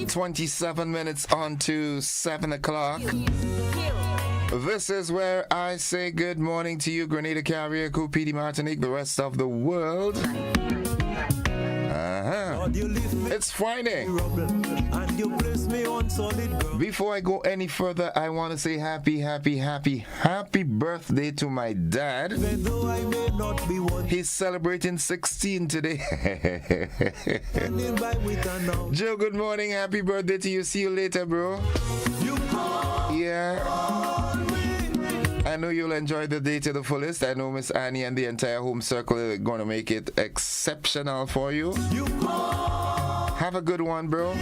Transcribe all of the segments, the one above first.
27 minutes on to 7 o'clock. This is where I say good morning to you, Grenada, Carriacou, PD, Martinique, the rest of the world. It's Friday. Before I go any further, I want to say happy birthday to my dad. He's celebrating 16 today. Joe, good morning. Happy birthday to you. See you later, bro. Yeah. I know you'll enjoy the day to the fullest. I know Miss Annie and the entire home circle are going to make it exceptional for you. Have a good one, bro.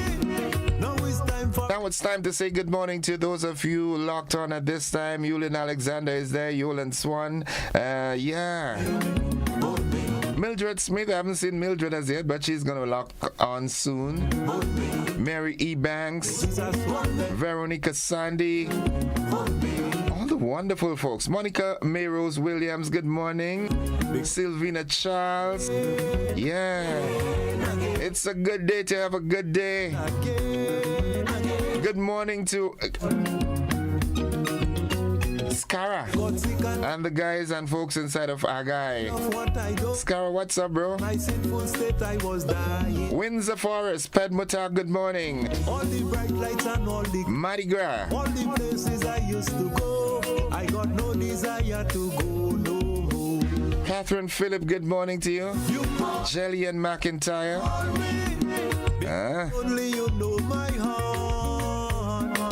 Now it's time to say good morning to those of you locked on at this time. Yulin Alexander is there. Yulin Swan. Yeah. Mildred Smith. I haven't seen Mildred as yet, but she's going to lock on soon. Mary E. Banks. Veronica Sandy. Wonderful folks. Monica Mayrose Williams, good morning. Sylvina Charles. Yeah. It's a good day to have a good day. Good morning to Skara and the guys and folks inside of Agai. Skara, what's up, bro? Windsor Forest, Pedmota, good morning. Mardi Gras. All the places I used to go, I got no desire to go no more. Catherine Phillip, good morning to you. Jillian McIntyre. Only you know my heart.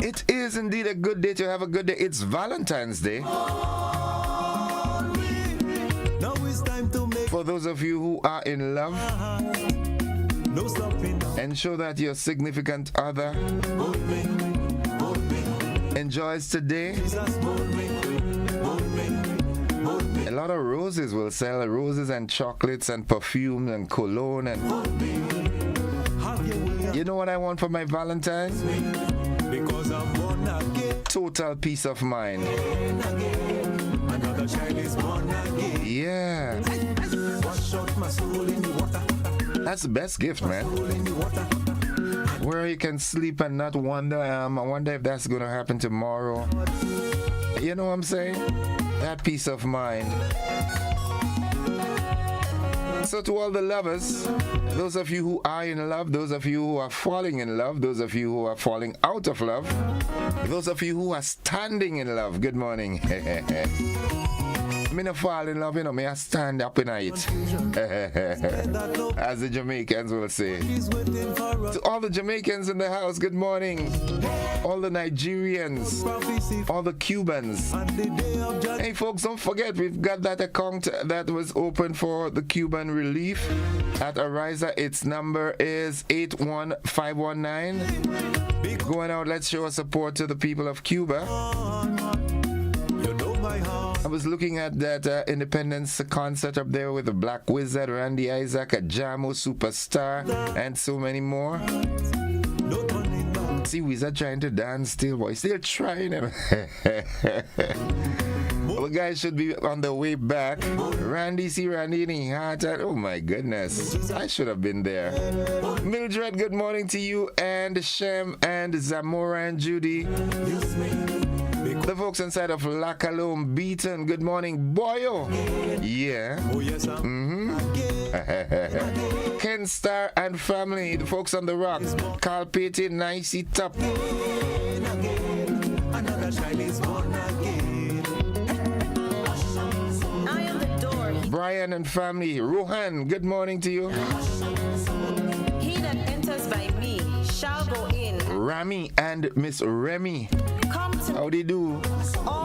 It is indeed a good day to have a good day. It's Valentine's Day. Now it's time to make For those of you who are in love, no stopping now. ensure that your significant other enjoys today. A lot of roses will sell, roses and chocolates and perfume and cologne and you know what I want for my Valentine? Because I'm born again. Total peace of mind. Another child is born again. Yeah. Wash out my soul in the water. That's the best gift, man. Where you can sleep and not wonder, I wonder if that's going to happen tomorrow. You know what I'm saying? That peace of mind. So to all the lovers, those of you who are in love, those of you who are falling in love, those of you who are falling out of love, those of you who are standing in love, good morning. Me no fall in love, you know, me I stand up in it. As the Jamaicans will say. To all the Jamaicans in the house, good morning. All the Nigerians, all the Cubans. Hey folks, don't forget, we've got that account that was open for the Cuban relief at Ariza. Its number is 81519. Going out, let's show our support to the people of Cuba. I was looking at that Independence concert up there with the Black Wizard, Randy Isaac, a Jamo Superstar, and so many more. See, Wizard trying to dance still, boy. Still trying. The guys should be on the way back. Randy, see Randy in his heart. Oh my goodness. I should have been there. Mildred, good morning to you, and Shem, and Zamora, and Judy. The folks inside of La Calome, Beaton, good morning. Boyo. Yeah. Ken Star and family. The folks on the rock. Carl Pate, Nicey Top. Brian and family. Rohan, good morning to you. He that enters by me shall go in. Rami and Miss Remy. How do you do?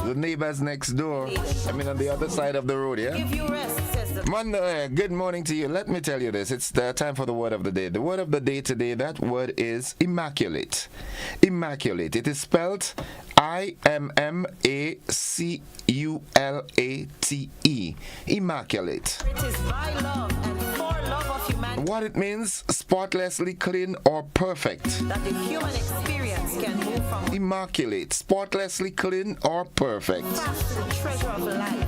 The neighbors next door. I mean on the other side of the road, yeah? Give you rest, says the Monday, good morning to you. Let me tell you this. It's the time for the word of the day. The word of the day today, that word is immaculate. Immaculate. It is spelled IMMACULATE. Immaculate. It is by love and for love of humanity. What it means, spotlessly clean or perfect. That the human experience can move from Immaculate, spotlessly clean or perfect. past to the treasure of life.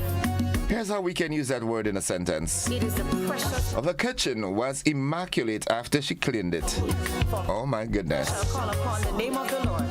Here's how we can use that word in a sentence. It is the precious The kitchen was immaculate after she cleaned it. Oh my goodness. shall call upon the name of the Lord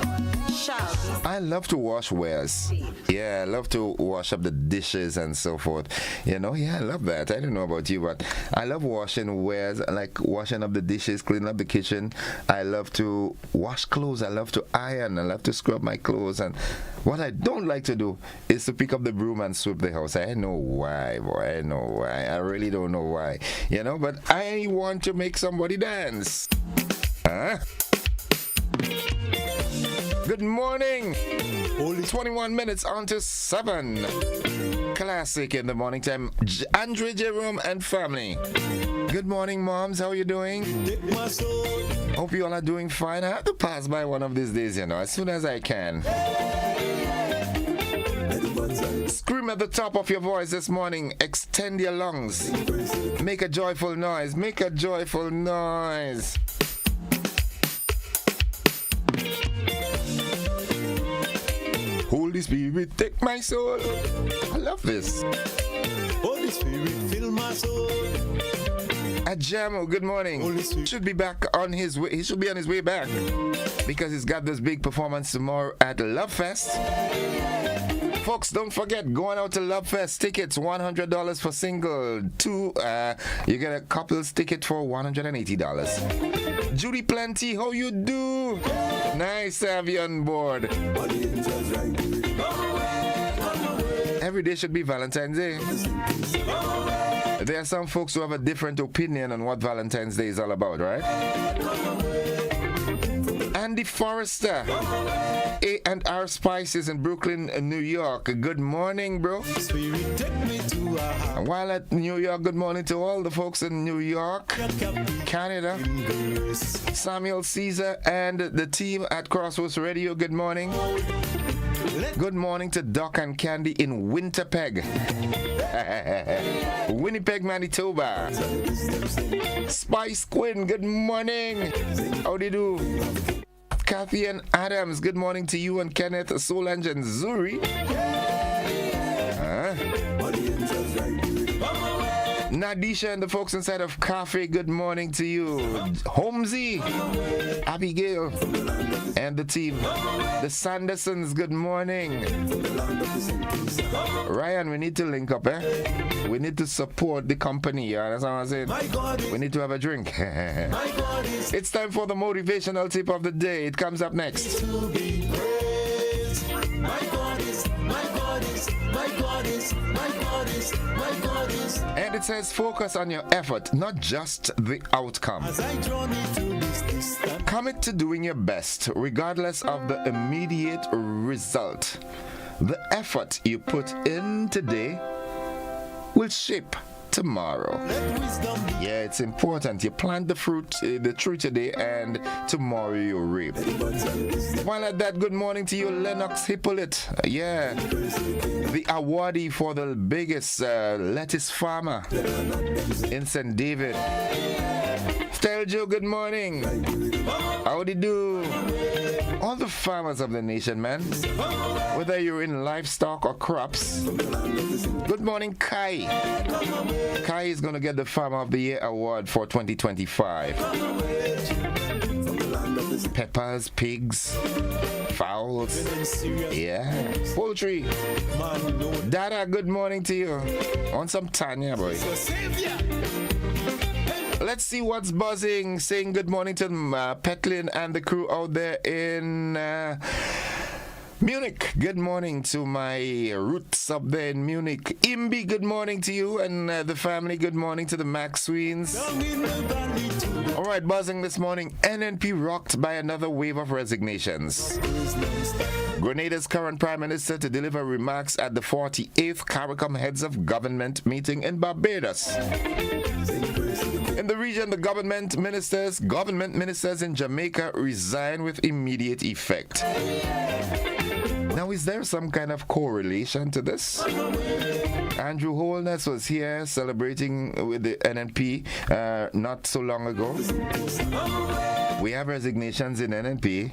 shall be I love to wash wares. Yeah, I love to wash up the dishes and so forth. You know, yeah, I love that. I don't know about you, but I love washing wares, like washing up the dishes, cleaning up the kitchen. I love to wash clothes. I love to iron. I love to scrub my clothes. And what I don't like to do is to pick up the broom and sweep the house. I know why, boy. I know why. I really don't know why. You know, but I want to make somebody dance. Huh? Good morning. Only 21 minutes on to 7. Classic in the morning time. Andre Jerome and family. Good morning, moms. How are you doing? Hope you all are doing fine. I have to pass by one of these days, you know, as soon as I can. Scream at the top of your voice this morning. Extend your lungs. Make a joyful noise. Make a joyful noise. Holy Spirit, take my soul. I love this. Holy Spirit, fill my soul. Ajamo, good morning. Should be back on his way. He should be on his way back because he's got this big performance tomorrow at Love Fest. Folks, don't forget, going out to Love Fest, tickets $100 for single. You get a couple's ticket for $180. Judy Plenty, how you do? Nice to have you on board. Every day should be Valentine's Day. There are some folks who have a different opinion on what Valentine's Day is all about, right? Andy Forrester, A&R Spices in Brooklyn, New York. Good morning, bro. And while at New York, good morning to all the folks in New York, Canada. Samuel Caesar and the team at Crossroads Radio, good morning. Good morning to Doc and Candy in Winnipeg, Winnipeg, Manitoba. Spice Quinn, good morning. How do you do? Kathy and Adams, good morning to you and Kenneth, Solange and Zuri. Nadisha and the folks inside of Cafe, good morning to you. Holmesy, Abigail, and the team. The Sandersons, good morning. Ryan, we need to link up, eh? We need to support the company, you understand what I'm saying? We need to have a drink. It's time for the motivational tip of the day. It comes up next. And it says focus on your effort, not just the outcome. Commit to doing your best, regardless of the immediate result. The effort you put in today will shape tomorrow. Yeah, it's important. You plant the tree today, and tomorrow you reap. While at that, good morning to you, Lennox Hippolyte. Yeah, the awardee for the biggest lettuce farmer in St. David. Tell Joe, good morning. Howdy do? All the farmers of the nation, man. Whether you're in livestock or crops. Good morning, Kai. Kai is going to get the Farmer of the Year award for 2025. Peppers, pigs, fowls, yeah, poultry. Dada, good morning to you. On some Tanya, boy. Let's see what's buzzing. Saying good morning to Petlin and the crew out there in Munich. Good morning to my roots up there in Munich. Imbi, good morning to you and the family. Good morning to the Maxweens. All right, buzzing this morning. NNP rocked by another wave of resignations. Grenada's current Prime Minister to deliver remarks at the 48th CARICOM Heads of Government meeting in Barbados. In the region, the government ministers in Jamaica resign with immediate effect. Now, is there some kind of correlation to this? Andrew Holness was here celebrating with the NNP not so long ago. We have resignations in NNP,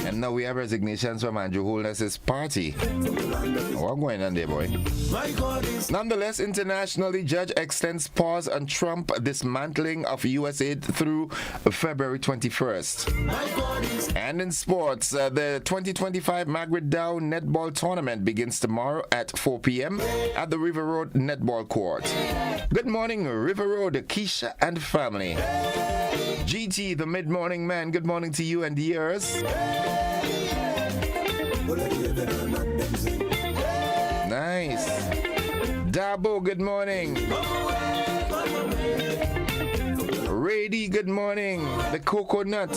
and now we have resignations from Andrew Holness's party. What's going on there, boy? Nonetheless, internationally, judge extends pause on Trump dismantling of U.S. aid through February 21st. And in sports, the 2025 Margaret Dow Netball Tournament begins tomorrow at 4 p.m. at the River Road Netball Court. Good morning, River Road, Keisha and family. GT, the mid-morning man, good morning to you and yours. Nice. Dabo, good morning. Rady, good morning. The coconut.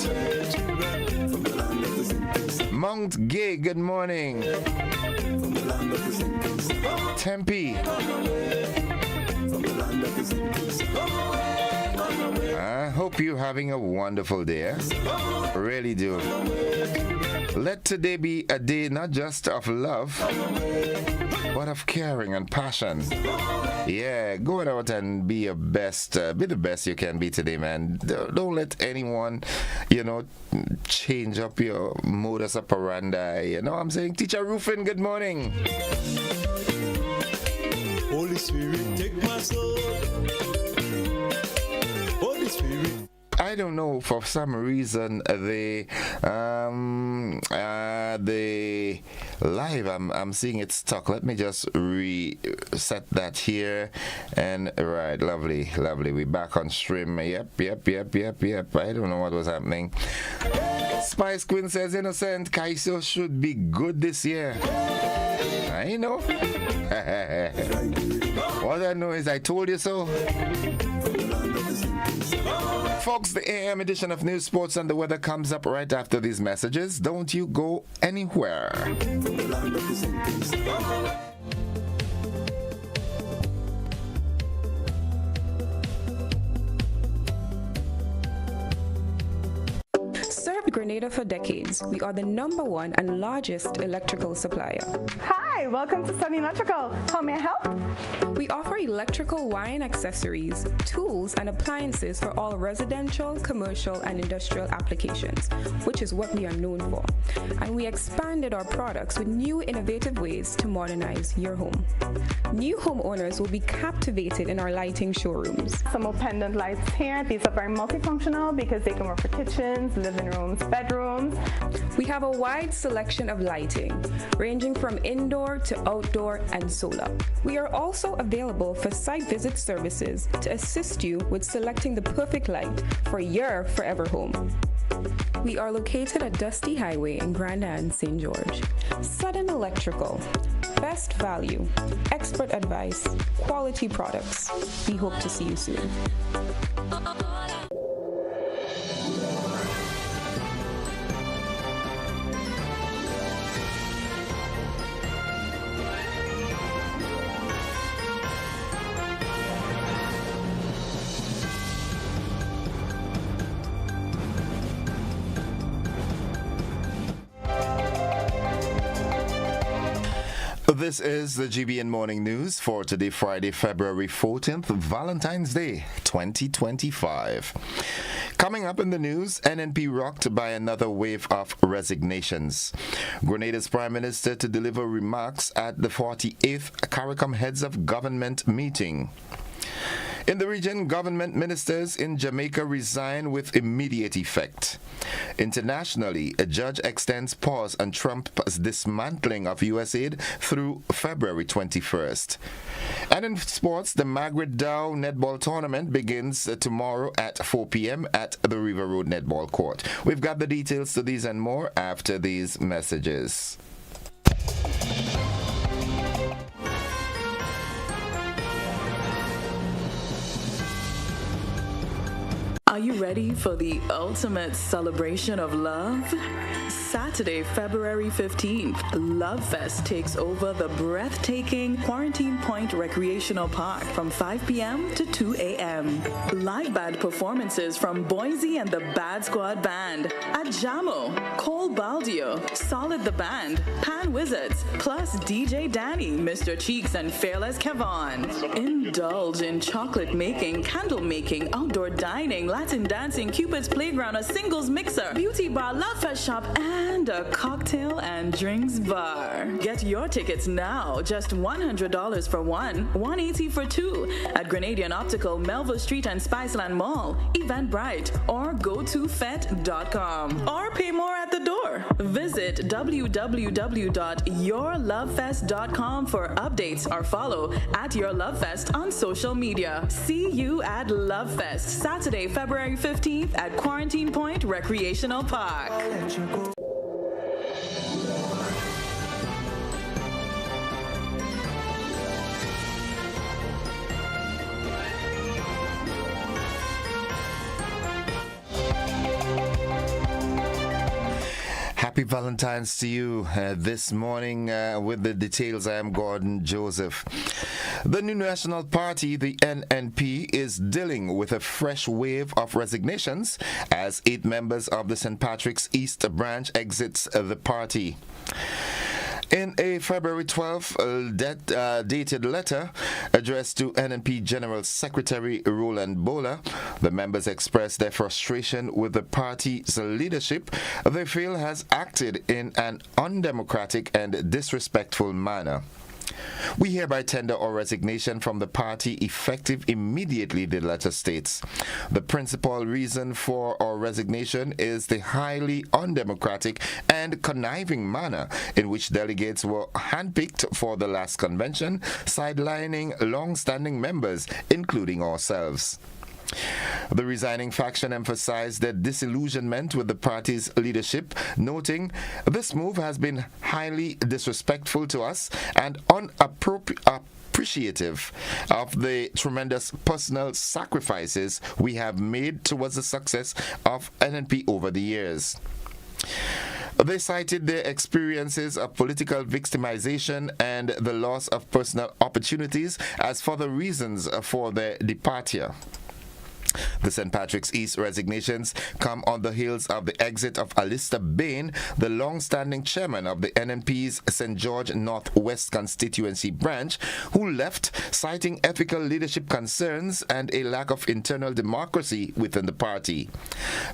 Mount Gay, good morning. Tempe. I hope you're having a wonderful day. Really do. Let today be a day not just of love, but of caring and passion. Yeah, go out and be your best. Be the best you can be today, man. Don't let anyone, change up your modus operandi. You know what I'm saying? Teacher Rufin, good morning. Holy Spirit, take my soul. Holy Spirit. I don't know, for some reason the live I'm seeing it stuck. Let me just reset that here, and right, lovely. We back on stream. Yep. I don't know what was happening. Spice Queen says innocent Kaiso should be good this year. I know. What I know is I told you so. Folks, the AM edition of News, Sports and the Weather comes up right after these messages. Don't you go anywhere. Served Grenada for decades. We are the #1 and largest electrical supplier. Hi, welcome to Sunny Electrical. How may I help? We offer electrical wire accessories, tools, and appliances for all residential, commercial, and industrial applications, which is what we are known for. And we expanded our products with new innovative ways to modernize your home. New homeowners will be captivated in our lighting showrooms. Some more pendant lights here. These are very multifunctional because they can work for kitchens, living rooms, bedrooms. We have a wide selection of lighting, ranging from indoor to outdoor and solar. We are also available for site visit services to assist you with selecting the perfect light for your forever home. We are located at Dusty Highway in Grenada and St. George. Sudden Electrical. Best value, expert advice, quality products. We hope to see you soon. This is the GBN Morning News for today, Friday, February 14th, Valentine's Day, 2025. Coming up in the news, NNP rocked by another wave of resignations. Grenada's Prime Minister to deliver remarks at the 48th CARICOM Heads of Government meeting. In the region, government ministers in Jamaica resign with immediate effect. Internationally, a judge extends pause on Trump's dismantling of U.S. aid through February 21st. And in sports, the Margaret Dow Netball Tournament begins tomorrow at 4 p.m. at the River Road Netball Court. We've got the details to these and more after these messages. Are you ready for the ultimate celebration of love? Saturday, February 15th, Love Fest takes over the breathtaking Quarantine Point Recreational Park from 5 p.m. to 2 a.m. Live band performances from Boise and the Bad Squad Band, Ajamo, Cole Baldio, Solid the Band, Pan Wizards, plus DJ Danny, Mr. Cheeks, and Fearless Kevon. Indulge in chocolate making, candle making, outdoor dining, Latin Latin dancing, Cupid's Playground, a singles mixer, beauty bar, Love Fest shop, and a cocktail and drinks bar. Get your tickets now, just $100 for one, $180 for two, at Grenadian Optical, Melville Street and Spiceland Mall, Eventbrite, or go to fet.com. Or pay more at the door. Visit www.yourlovefest.com for updates or follow at Your Love Fest on social media. See you at Love Fest, Saturday, February 15th at Quarantine Point Recreational Park. Happy Valentine's to you this morning. With the details, I am Gordon Joseph. The new National Party, the NNP, is dealing with a fresh wave of resignations as 8 members of the St. Patrick's East branch exits the party. In a February 12th dated letter addressed to NNP General Secretary Roland Bowler, the members expressed their frustration with the party's leadership they feel has acted in an undemocratic and disrespectful manner. We hereby tender our resignation from the party effective immediately, the letter states. The principal reason for our resignation is the highly undemocratic and conniving manner in which delegates were handpicked for the last convention, sidelining long-standing members, including ourselves. The resigning faction emphasized their disillusionment with the party's leadership, noting, "This move has been highly disrespectful to us and unappreciative of the tremendous personal sacrifices we have made towards the success of NNP over the years." They cited their experiences of political victimization and the loss of personal opportunities as further reasons for their departure. The St. Patrick's East resignations come on the heels of the exit of Alistair Bain, the long-standing chairman of the NNP's St. George Northwest constituency branch, who left citing ethical leadership concerns and a lack of internal democracy within the party.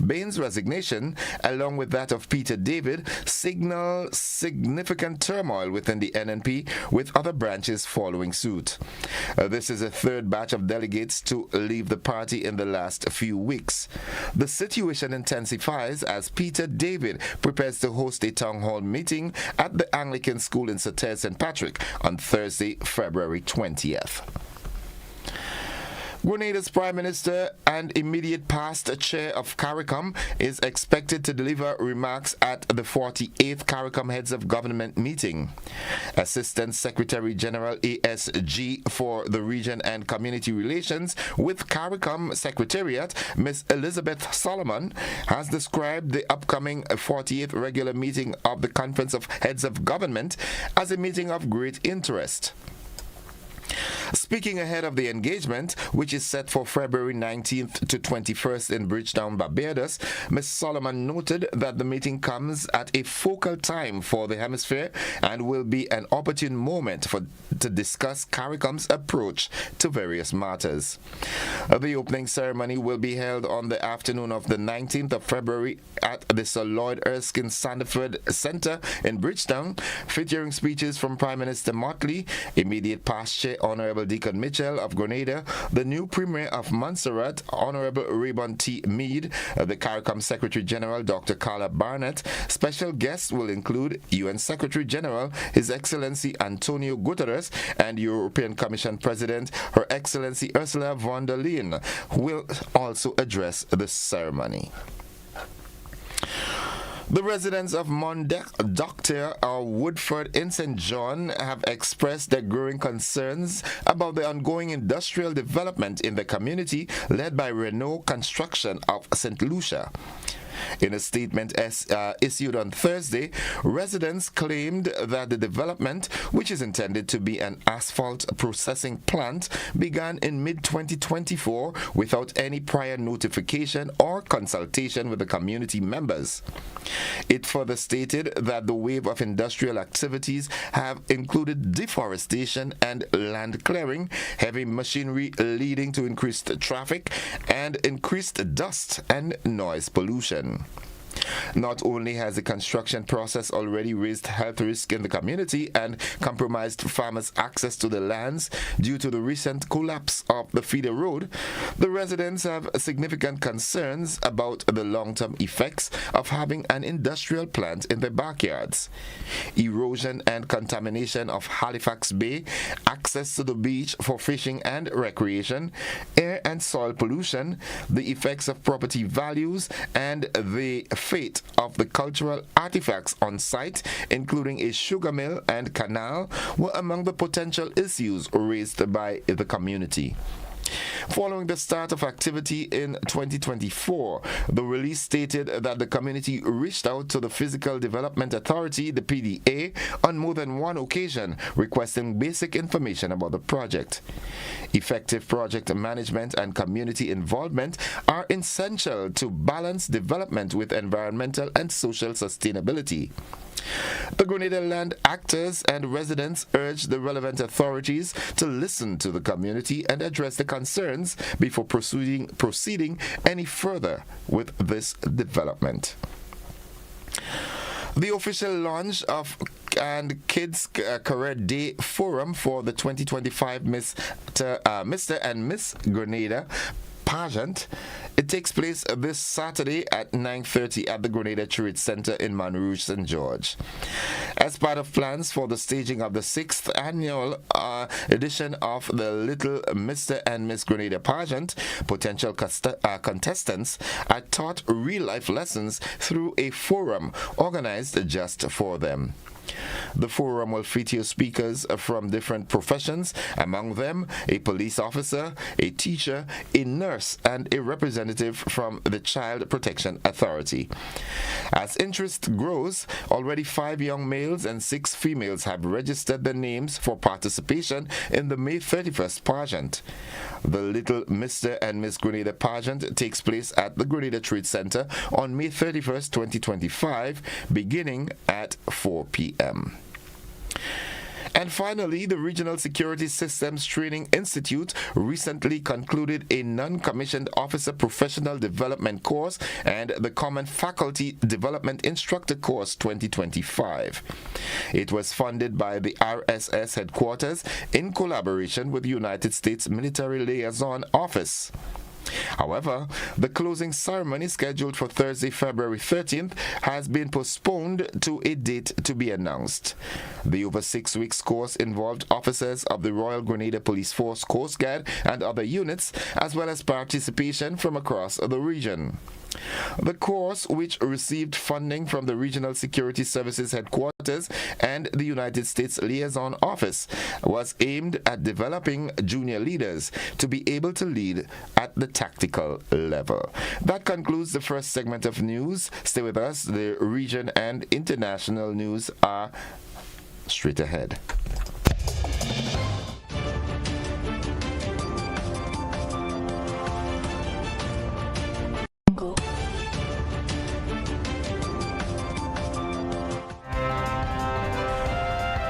Bain's resignation, along with that of Peter David, signal significant turmoil within the NNP, with other branches following suit. This is a third batch of delegates to leave the party in the last few weeks. The situation intensifies as Peter David prepares to host a town hall meeting at the Anglican School in St. Patrick on Thursday, February 20th. Grenada's Prime Minister and immediate past chair of CARICOM is expected to deliver remarks at the 48th CARICOM Heads of Government meeting. Assistant Secretary General ASG for the Region and Community Relations with CARICOM Secretariat, Ms. Elizabeth Solomon, has described the upcoming 48th regular meeting of the Conference of Heads of Government as a meeting of great interest. Speaking ahead of the engagement, which is set for February 19th to 21st in Bridgetown, Barbados, Ms. Solomon noted that the meeting comes at a focal time for the hemisphere and will be an opportune moment to discuss CARICOM's approach to various matters. The opening ceremony will be held on the afternoon of the 19th of February at the Sir Lloyd Erskine Sandiford Centre in Bridgetown, featuring speeches from Prime Minister Motley, immediate past chair Honorable Deacon Mitchell of Grenada, the new Premier of Montserrat, Honorable Raybon T. Meade, the CARICOM Secretary General Dr. Carla Barnett. Special guests will include UN Secretary General His Excellency Antonio Guterres and European Commission President Her Excellency Ursula von der Leyen, who will also address the ceremony. The residents of Doctor or Woodford in St. John have expressed their growing concerns about the ongoing industrial development in the community led by Renault Construction of St. Lucia. In a statement issued on Thursday, residents claimed that the development, which is intended to be an asphalt processing plant, began in mid-2024 without any prior notification or consultation with the community members. It further stated that the wave of industrial activities have included deforestation and land clearing, heavy machinery leading to increased traffic, and increased dust and noise pollution. Not only has the construction process already raised health risk in the community and compromised farmers' access to the lands due to the recent collapse of the feeder road, the residents have significant concerns about the long-term effects of having an industrial plant in their backyards. Erosion and contamination of Halifax Bay, access to the beach for fishing and recreation, air and soil pollution, the effects of property values, and the fate of the cultural artifacts on site, including a sugar mill and canal, were among the potential issues raised by the community. Following the start of activity in 2024, the release stated that the community reached out to the Physical Development Authority, the PDA, on more than one occasion, requesting basic information about the project. Effective project management and community involvement are essential to balance development with environmental and social sustainability. The Grenada land actors and residents urged the relevant authorities to listen to the community and address the concerns before proceeding any further with this development. The official launch of and Kids Career Day Forum for the 2025 Mr. and Miss Grenada pageant. It takes place this Saturday at 9:30 at the Grenada Trade Center in Monrouge, St. George. As part of plans for the staging of the 6th annual edition of the Little Mr. and Miss Grenada pageant, potential contestants are taught real-life lessons through a forum organized just for them. The forum will feature speakers from different professions, among them a police officer, a teacher, a nurse, and a representative from the Child Protection Authority. As interest grows, already 5 young males and 6 females have registered their names for participation in the May 31st pageant. The Little Mr. and Miss Grenada pageant takes place at the Grenada Trade Center on May 31st, 2025, beginning at 4 p.m. And finally, the Regional Security Systems Training Institute recently concluded a non-commissioned officer professional development course and the Common Faculty Development Instructor course 2025. It was funded by the RSS headquarters in collaboration with the United States Military Liaison Office. However, the closing ceremony scheduled for Thursday, February 13th has been postponed to a date to be announced. The over 6 weeks course involved officers of the Royal Grenada Police Force, Coast Guard, and other units, as well as participation from across the region. The course, which received funding from the Regional Security Services Headquarters and the United States Liaison Office, was aimed at developing junior leaders to be able to lead at the tactical level. That concludes the first segment of news. Stay with us. The region and international news are straight ahead.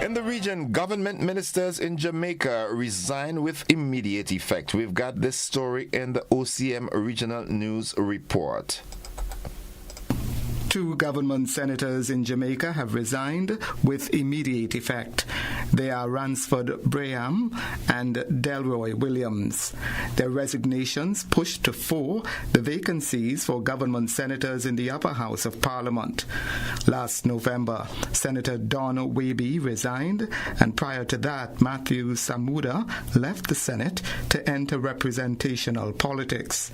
In the region, government ministers in Jamaica resign with immediate effect. We've got this story in the OCM Regional News Report. 2 government senators in Jamaica have resigned with immediate effect. They are Ransford Braham and Delroy Williams. Their resignations pushed to 4 the vacancies for government senators in the upper house of Parliament. Last November, Senator Don Waby resigned, and prior to that, Matthew Samuda left the Senate to enter representational politics.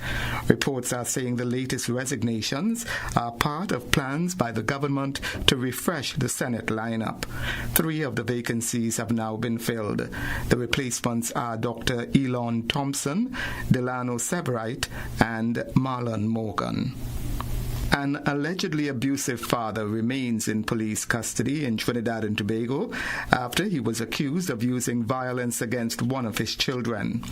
Reports are saying the latest resignations are part of plans by the government to refresh the Senate lineup. 3 of the vacancies have now been filled. The replacements are Dr. Elon Thompson, Delano Severite, and Marlon Morgan. An allegedly abusive father remains in police custody in Trinidad and Tobago after he was accused of using violence against one of his children.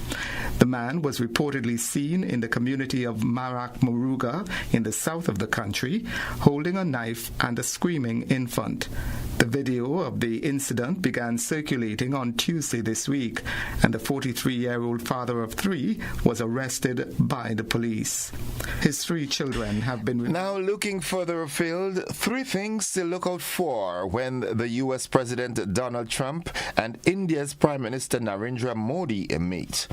The man was reportedly seen in the community of Marak Muruga in the south of the country, holding a knife and a screaming infant. The video of the incident began circulating on Tuesday this week, and the 43-year-old father of three was arrested by the police. His three children have been... Now looking further afield, three things to look out for when the U.S. President Donald Trump and India's Prime Minister Narendra Modi meet.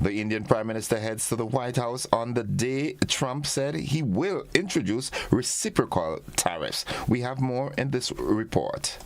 The Indian Prime Minister heads to the White House on the day Trump said he will introduce reciprocal tariffs. We have more in this report.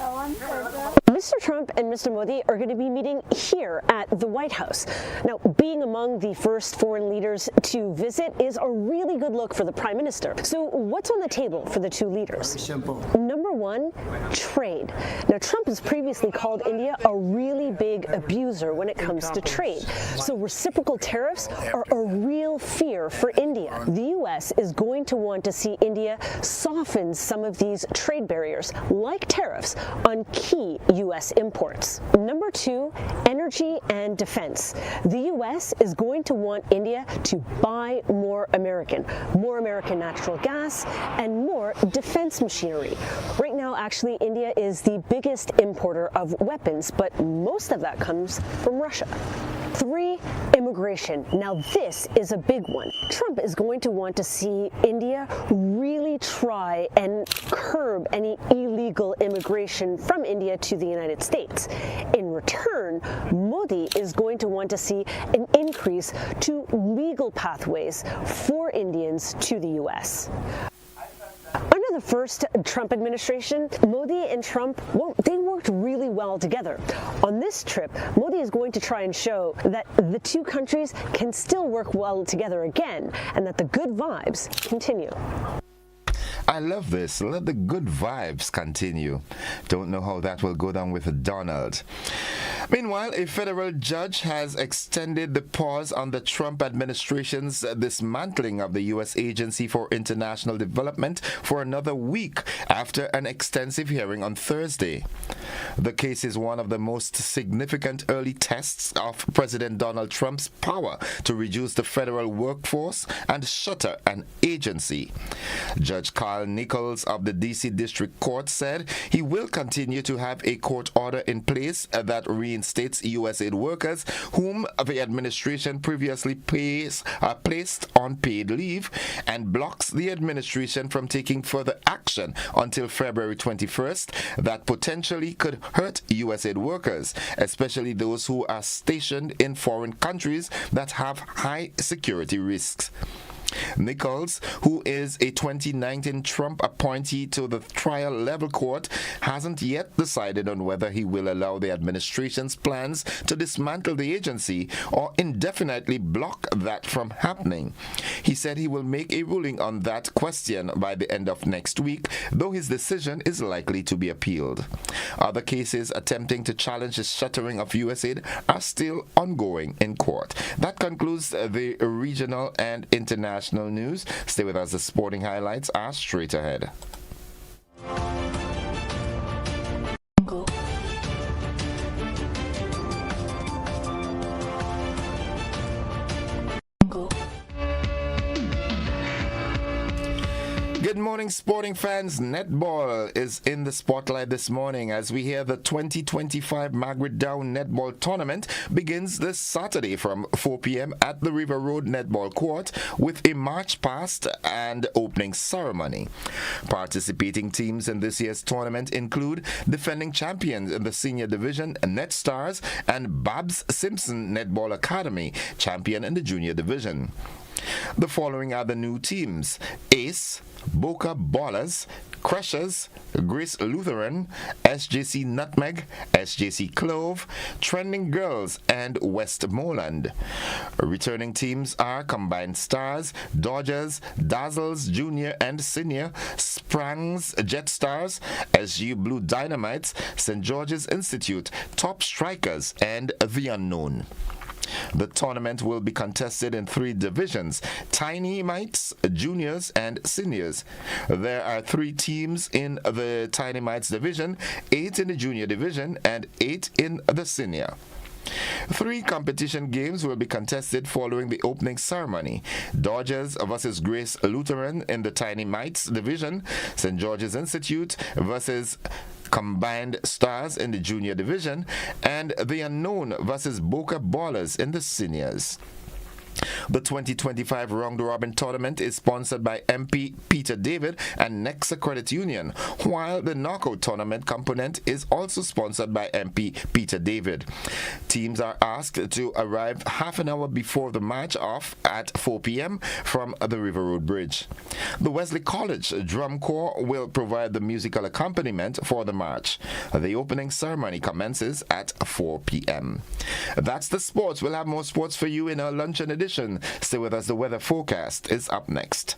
Mr. Trump and Mr. Modi are going to be meeting here at the White House. Now, being among the first foreign leaders to visit is a really good look for the Prime Minister. So what's on the table for the two leaders? Simple. Number one, trade. Now, Trump has previously called India a really big abuser when it comes to trade. So reciprocal tariffs are a real fear for India. The U.S. is going to want to see India soften some of these trade barriers, like tariffs, on key U.S. imports. Number two, energy and defense. The U.S. is going to want India to buy more American natural gas, and more defense machinery. Right now, actually, India is the biggest importer of weapons, but most of that comes from Russia. Three, immigration. Now this is a big one. Trump is going to want to see India really try and curb any illegal immigration from India to the United States. In return, Modi is going to want to see an increase to legal pathways for Indians to the U.S. Under the first Trump administration, Modi and Trump, they worked really well together. On this trip, Modi is going to try and show that the two countries can still work well together again, and that the good vibes continue. I love this. Let the good vibes continue. Don't know how that will go down with Donald. Meanwhile, a federal judge has extended the pause on the Trump administration's dismantling of the U.S. Agency for International Development for another week after an extensive hearing on Thursday. The case is one of the most significant early tests of President Donald Trump's power to reduce the federal workforce and shutter an agency. Judge Carl Nichols of the D.C. District Court said he will continue to have a court order in place that reinstates USAID workers whom the administration previously placed on paid leave and blocks the administration from taking further action until February 21st that potentially could hurt USAID workers, especially those who are stationed in foreign countries that have high security risks. Nichols, who is a 2019 Trump appointee to the trial-level court, hasn't yet decided on whether he will allow the administration's plans to dismantle the agency or indefinitely block that from happening. He said he will make a ruling on that question by the end of next week, though his decision is likely to be appealed. Other cases attempting to challenge the shuttering of USAID are still ongoing in court. That concludes the regional and international news. Stay with us. The sporting highlights are straight ahead. Good morning, sporting fans. Netball is in the spotlight this morning as we hear the 2025 Margaret Down Netball Tournament begins this Saturday from 4 p.m. at the River Road Netball Court with a march past and opening ceremony. Participating teams in this year's tournament include defending champions in the senior division, Net Stars, and Babs Simpson Netball Academy, champion in the junior division. The following are the new teams: Ace, Boca Ballers, Crushers, Grace Lutheran, SJC Nutmeg, SJC Clove, Trending Girls, and Westmoreland. Returning teams are Combined Stars, Dodgers, Dazzles Junior and Senior, Sprangs Jet Stars, SU Blue Dynamites, St. George's Institute, Top Strikers, and The Unknown. The tournament will be contested in 3 divisions: tiny mites, juniors, and seniors. There are 3 teams in the tiny mites division, 8 in the junior division, and 8 in the senior. 3 competition games will be contested following the opening ceremony: Dodgers versus Grace Lutheran in the Tiny Mites division, St. George's Institute versus Combined Stars in the junior division, and The Unknown versus Boca Ballers in the seniors. The 2025 round-robin tournament is sponsored by MP Peter David and Nexa Credit Union, while the knockout tournament component is also sponsored by MP Peter David. Teams are asked to arrive half an hour before the match off at 4 p.m. from the River Road Bridge. The Wesley College Drum Corps will provide the musical accompaniment for the march. The opening ceremony commences at 4 p.m. That's the sports. We'll have more sports for you in our luncheon edition. Stay with us. The weather forecast is up next.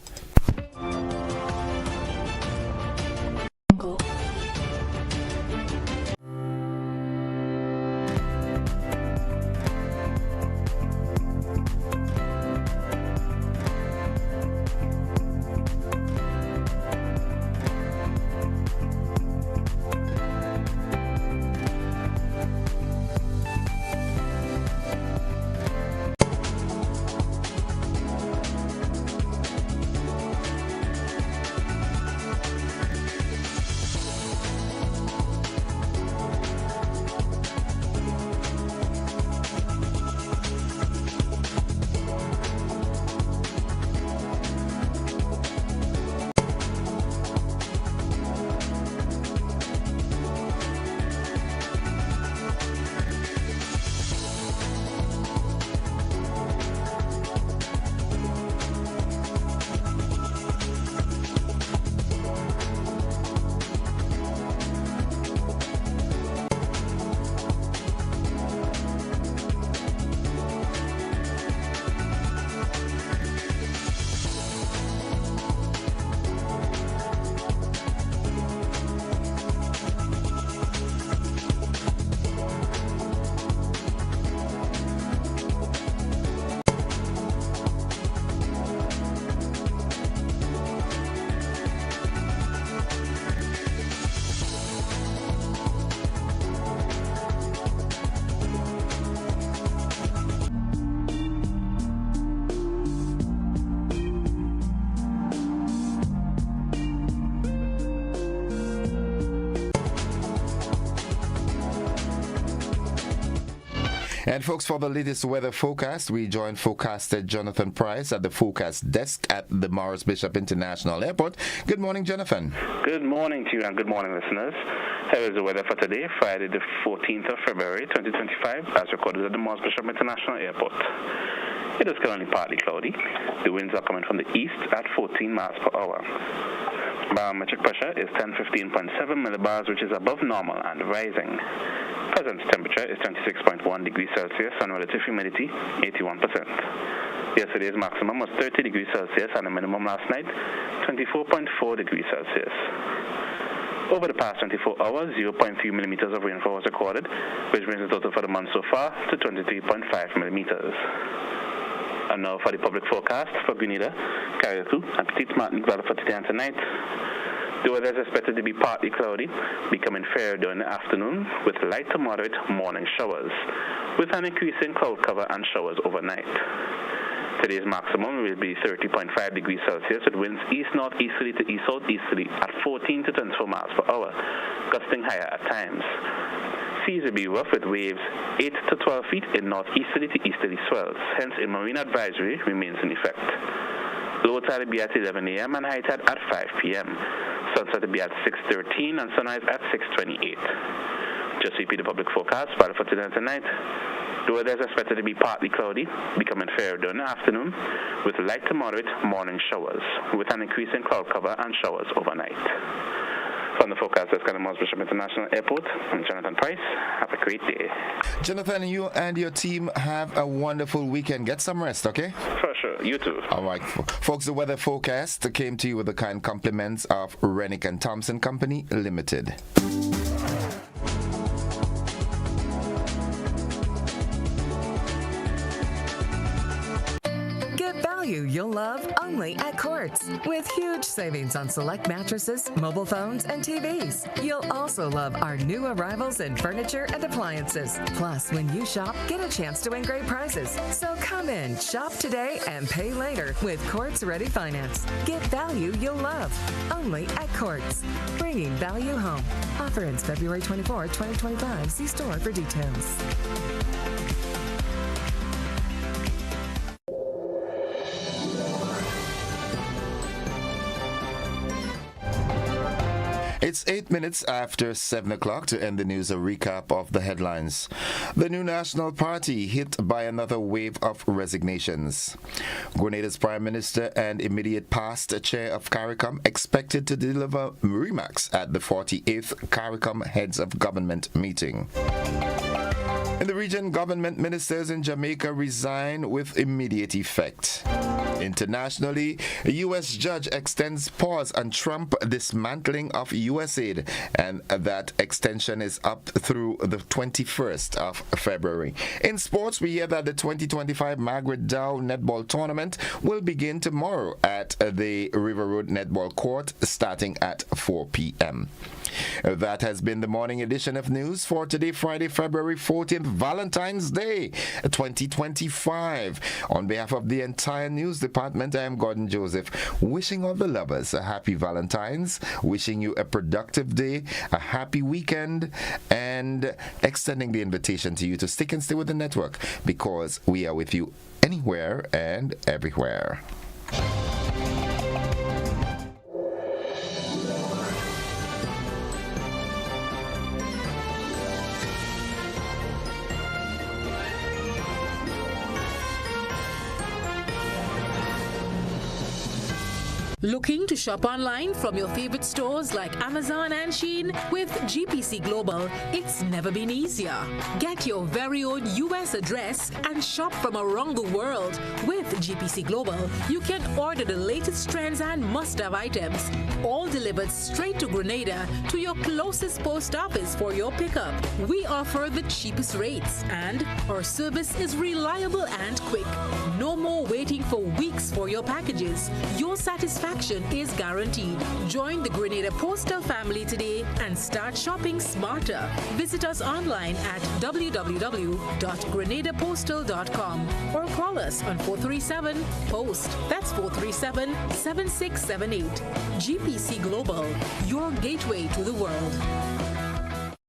And folks, for the latest weather forecast, we join forecaster Jonathan Price at the forecast desk at the Morris Bishop International Airport. Good morning, Jonathan. Good morning to you and good morning, listeners. Here is the weather for today, Friday the 14th of February 2025, as recorded at the Morris Bishop International Airport. It is currently partly cloudy. The winds are coming from the east at 14 miles per hour. Barometric pressure is 1015.7 millibars, which is above normal and rising. Present temperature is 26.1 degrees Celsius and relative humidity 81%. Yesterday's maximum was 30 degrees Celsius and the minimum last night 24.4 degrees Celsius. Over the past 24 hours, 0.3 millimeters of rainfall was recorded, which brings the total for the month so far to 23.5 millimeters. And now for the public forecast for Grenada, Carriacou, and Petite Martinique Valley for today and tonight. The weather is expected to be partly cloudy, becoming fair during the afternoon with light to moderate morning showers, with an increase in cloud cover and showers overnight. Today's maximum will be 30.5 degrees Celsius with winds east-northeasterly to east-southeasterly at 14 to 24 miles per hour, gusting higher at times. Seas will be rough with waves 8 to 12 feet in northeasterly to easterly swells, hence a marine advisory remains in effect. Low tide will be at 11 a.m. and high tide at 5 p.m. Sunset will be at 6:13 and sunrise at 6:28. Just repeat the public forecast for today and tonight. The weather is expected to be partly cloudy, becoming fair during the afternoon, with light to moderate morning showers, with an increase in cloud cover and showers overnight. From the forecast desk at the Morris Bishop International Airport, I'm Jonathan Price. Have a great day. Jonathan, you and your team have a wonderful weekend. Get some rest, okay? For sure. You too. All right. Folks, the weather forecast came to you with the kind compliments of Rennick and Thompson Company Limited. value you'll love only at Quartz. With huge savings on select mattresses, mobile phones, and TVs. You'll also love our new arrivals in furniture and appliances. Plus, when you shop, get a chance to win great prizes. So come in, shop today, and pay later with Quartz Ready Finance. Get value you'll love only at Quartz. Bringing value home. Offer ends February 24, 2025. See store for details. It's 8 minutes after 7 o'clock. To end the news, a recap of the headlines. The new National Party hit by another wave of resignations. Grenada's Prime Minister and immediate past chair of CARICOM expected to deliver remarks at the 48th CARICOM Heads of Government meeting. In the region, government ministers in Jamaica resign with immediate effect. Internationally, a U.S. judge extends pause on Trump dismantling of U.S. aid, and that extension is up through the 21st of February. In sports, we hear that the 2025 Margaret Dow Netball Tournament will begin tomorrow at the River Road Netball Court starting at 4 p.m. That has been the morning edition of news for today, Friday, February 14th, Valentine's Day 2025. On behalf of the entire news department, I am Gordon Joseph, wishing all the lovers a happy Valentine's, wishing you a productive day, a happy weekend, and extending the invitation to you to stick and stay with the network, because we are with you anywhere and everywhere. Looking to shop online from your favorite stores like Amazon and Shein? With GPC Global, it's never been easier. Get your very own US address and shop from around the world. With GPC Global, you can order the latest trends and must-have items, all delivered straight to Grenada to your closest post office for your pickup. We offer the cheapest rates, and our service is reliable and quick. No more waiting for weeks for your packages. Your satisfaction is guaranteed. Join the Grenada Postal family today and start shopping smarter. Visit us online at www.grenadapostal.com or call us on 437-POST. That's 437-7678. GPC Global, your gateway to the world.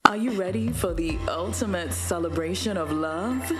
Are you ready for the ultimate celebration of love?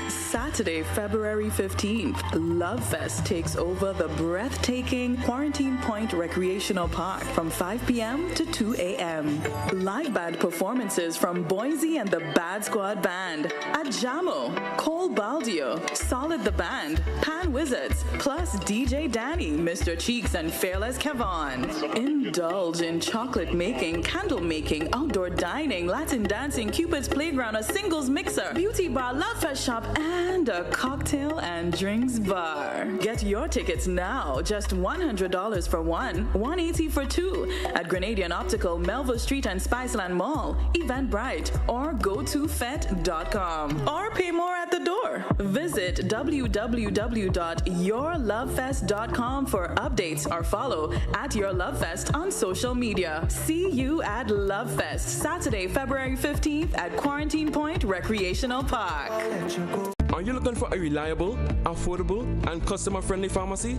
Saturday, February 15th, Love Fest takes over the breathtaking Quarantine Point Recreational Park from 5 p.m. to 2 a.m. Live band performances from Boise and the Bad Squad Band, Ajamo, Cole Baldio, Solid the Band, Pan Wizards, plus DJ Danny, Mr. Cheeks, and Fearless Kevon. Indulge in chocolate making, candle making, outdoor dining, Latin dancing, Cupid's Playground, a singles mixer, beauty bar, Love Fest shop, and a cocktail and drinks bar. Get your tickets now, just $100 for one, $180 for two, at Grenadian Optical, Melville Street and Spiceland Mall, Eventbrite, or GoToFet.com. Or pay more at the door. Visit www.yourlovefest.com for updates or follow at Your Love Fest on social media. See you at Love Fest, Saturday, February 15th at Quarantine Point Recreational Park. Are you looking for a reliable, affordable, and customer-friendly pharmacy?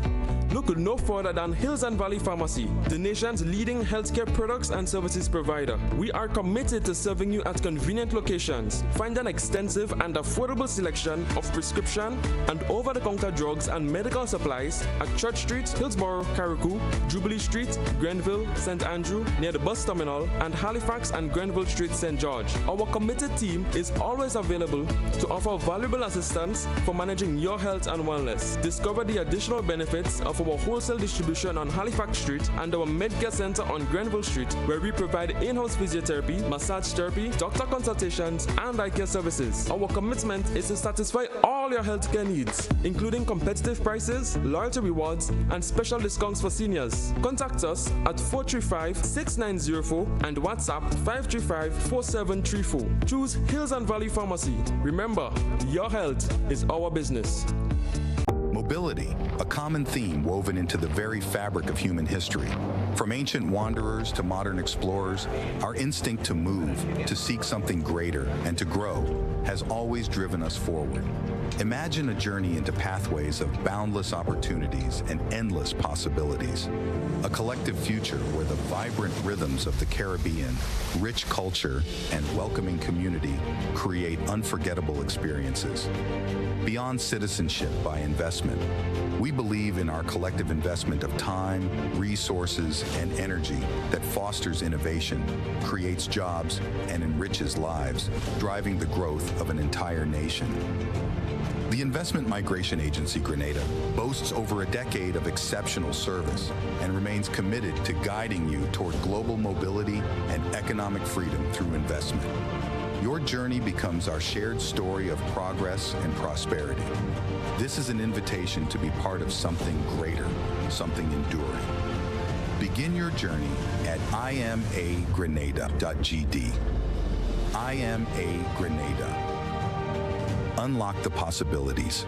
Look no further than Hills and Valley Pharmacy, the nation's leading healthcare products and services provider. We are committed to serving you at convenient locations. Find an extensive and affordable selection of prescription and over-the-counter drugs and medical supplies at Church Street, Hillsborough, Carriacou, Jubilee Street, Grenville, St. Andrew, near the bus terminal, and Halifax and Grenville Street, St. George. Our committed team is always available to offer valuable assistance for managing your health and wellness. Discover the additional benefits of our wholesale distribution on Halifax Street and our Medcare Center on Grenville Street, where we provide in-house physiotherapy, massage therapy, doctor consultations, and eye care services. Our commitment is to satisfy all your healthcare needs, including competitive prices, loyalty rewards, and special discounts for seniors. Contact us at 435-6904 and WhatsApp 535-4734. Choose Hills and Valley Pharmacy. Remember, your health is our business. Mobility, a common theme woven into the very fabric of human history. From ancient wanderers to modern explorers, our instinct to move, to seek something greater, and to grow has always driven us forward. Imagine a journey into pathways of boundless opportunities and endless possibilities. A collective future where the vibrant rhythms of the Caribbean, rich culture, and welcoming community create unforgettable experiences. Beyond citizenship by investment, we believe in our collective investment of time, resources, and energy that fosters innovation, creates jobs, and enriches lives, driving the growth of an entire nation. The Investment Migration Agency Grenada boasts over a decade of exceptional service and remains committed to guiding you toward global mobility and economic freedom through investment. Your journey becomes our shared story of progress and prosperity. This is an invitation to be part of something greater, something enduring. Begin your journey at imagrenada.gd. IMA Grenada. Unlock the possibilities.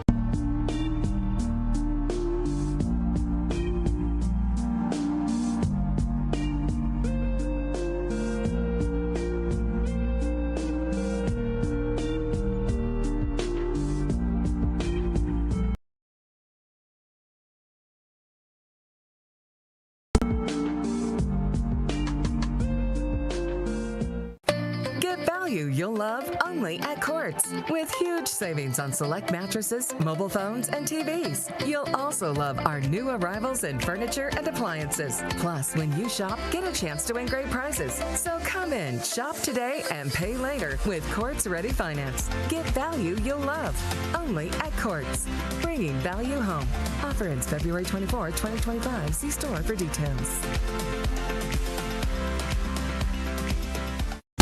You'll love only at Quartz. With huge savings on select mattresses, mobile phones, and TVs. You'll also love our new arrivals in furniture and appliances. Plus, when you shop, get a chance to win great prizes. So come in, shop today, and pay later with Quartz Ready Finance. Get value you'll love only at Quartz. Bringing value home. Offer ends February 24, 2025. See store for details.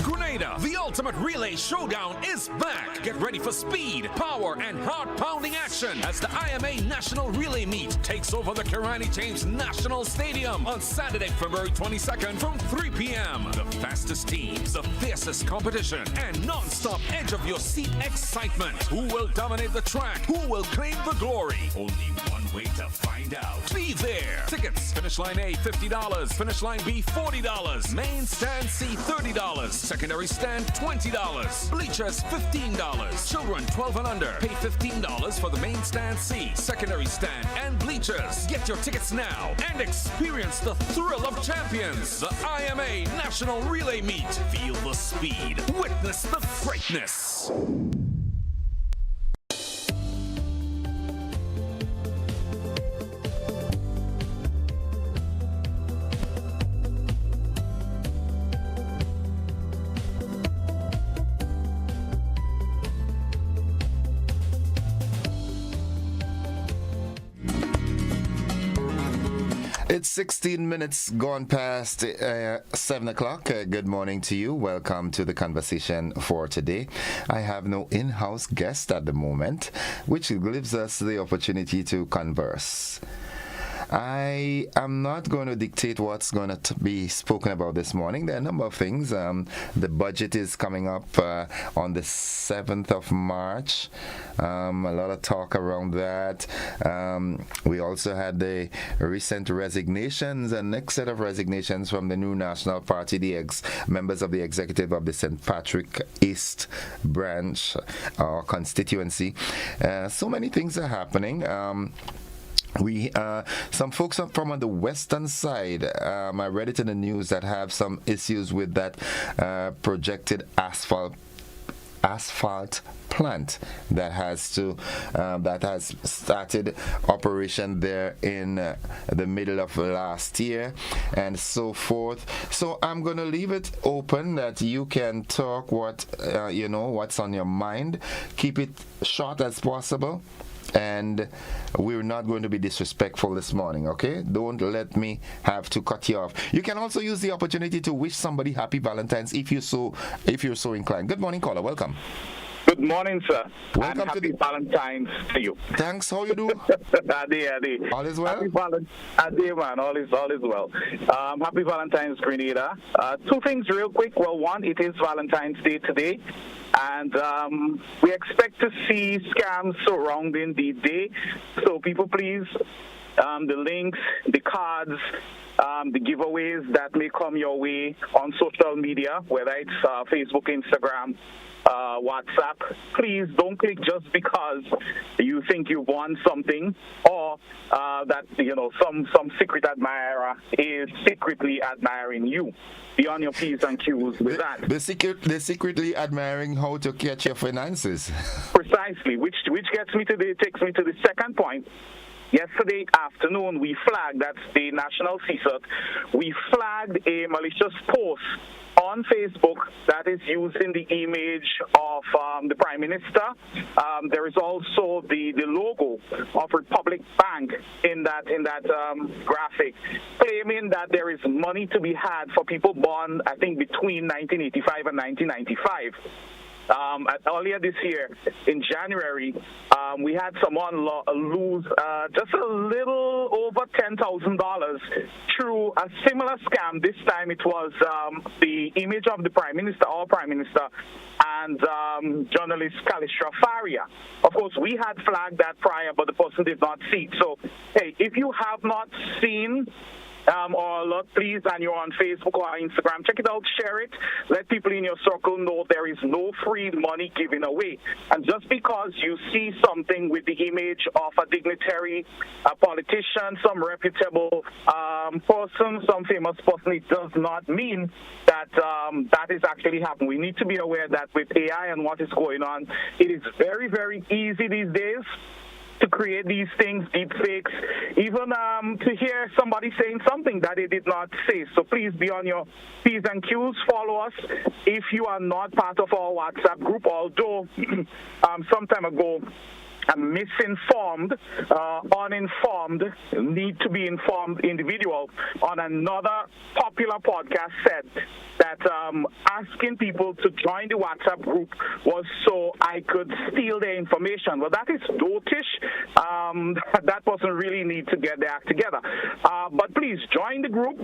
Grenada, the ultimate relay showdown is back. Get ready for speed, power, and heart-pounding action as the IMA National Relay Meet takes over the Kirani James National Stadium on Saturday, February 22nd from 3 p.m. The fastest teams, the fiercest competition, and non-stop edge-of-your-seat excitement. Who will dominate the track? Who will claim the glory? Only one way to find out. Be there. Tickets, finish line A, $50. Finish line B, $40. Main stand C, $30. Secondary stand, $20. Bleachers, $15. Children 12 and under pay $15 for the main stand C, secondary stand, and bleachers. Get your tickets now and experience the thrill of champions. The IMA National Relay Meet. Feel the speed. Witness the greatness. It's 16 minutes gone past 7 o'clock. Good morning to you. Welcome to the conversation for today. I have no in-house guest at the moment, which gives us the opportunity to converse. I am not going to dictate what's going to be spoken about this morning. There are a number of things. The budget is coming up on the 7th of March. A lot of talk around that. We also had the recent resignations, and next set of resignations from the new National Party, the members of the executive of the St. Patrick East branch or constituency. So many things are happening. Some folks from on the western side, I read it in the news, that have some issues with that projected asphalt plant that has started operation there in the middle of last year and so forth. So I'm going to leave it open that you can talk what's on your mind. Keep it short as possible. And we're not going to be disrespectful this morning, okay? Don't let me have to cut you off. You can also use the opportunity to wish somebody happy Valentine's if you're so inclined. Good morning, caller. Welcome. Good morning, sir. Welcome and happy Valentine's to you. Thanks. How you do? Adi. All is well? Adi, man. All is well. Happy Valentine's, Grenada. Two things real quick. Well, one, it is Valentine's Day today. And we expect to see scams surrounding the day. So people, please, the links, the cards, the giveaways that may come your way on social media, whether it's Facebook, Instagram, WhatsApp, please don't click just because you think you won something, or that some secret admirer is secretly admiring you. Be on your P's and Q's with that. They're secretly admiring how to catch your finances. Precisely, which takes me to the second point. Yesterday afternoon, we flagged, that's the National CSUT, we flagged a malicious post on Facebook that is using the image of the Prime Minister. There is also the logo of Republic Bank in that graphic, claiming that there is money to be had for people born, I think, between 1985 and 1995. Earlier this year, in January, we had someone lose just a little over $10,000 through a similar scam. This time it was the image of the Prime Minister, our Prime Minister, and journalist Kalistra Faria. Of course, we had flagged that prior, but the person did not see it. So, hey, if you have not seen or look, please, and you're on Facebook or Instagram, check it out, share it, let people in your circle know there is no free money given away. And just because you see something with the image of a dignitary, a politician, some reputable person, some famous person, it does not mean that that is actually happening. We need to be aware that with AI and what is going on, it is very, very easy these days to create these things, deep fakes, even to hear somebody saying something that they did not say. So please be on your P's and Q's. Follow us if you are not part of our WhatsApp group, although some time ago, a misinformed, uninformed, need to be informed individual on another popular podcast said that asking people to join the WhatsApp group was so I could steal their information. Well, that is dotish. That person really need to get their act together. But please join the group,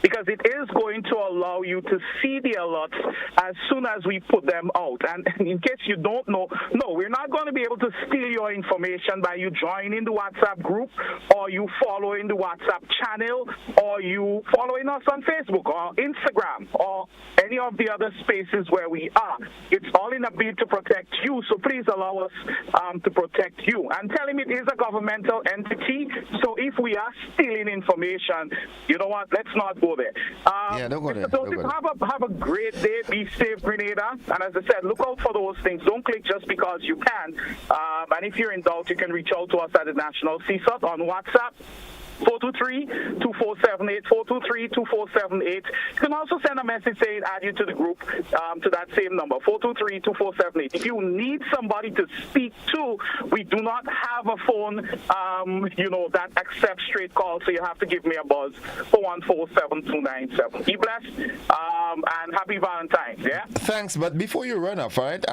because it is going to allow you to see the alerts as soon as we put them out. And in case you don't know, no, we're not going to be able to steal your information by you joining the WhatsApp group, or you following the WhatsApp channel, or you following us on Facebook or Instagram or any of the other spaces where we are. It's all in a bid to protect you, so please allow us to protect you. And tell him it is a governmental entity, so if we are stealing information, you know what, let's not go there. Don't go there. Have a great day. Be safe, Grenada. And as I said, look out for those things. Don't click just because you can. And if you're in doubt, you can reach out to us at the National CSUT on WhatsApp. 423-2478, 423-2478. You can also send a message saying add you to the group to that same number, 423-2478. If you need somebody to speak to, we do not have a phone, that accepts straight calls, so you have to give me a buzz, 414-7297. Be blessed, and happy Valentine's, yeah? Thanks, but before you run off, all right,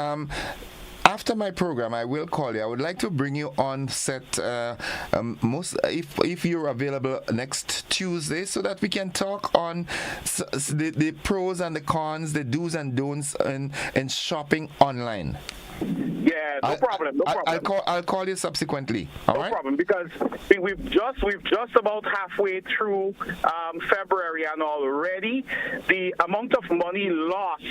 after my program, I will call you. I would like to bring you on set if you're available next Tuesday, so that we can talk on the pros and the cons, the do's and don'ts in shopping online. Yeah, no problem. I'll call you subsequently. All right? No problem, because we've just about halfway through February, and already the amount of money lost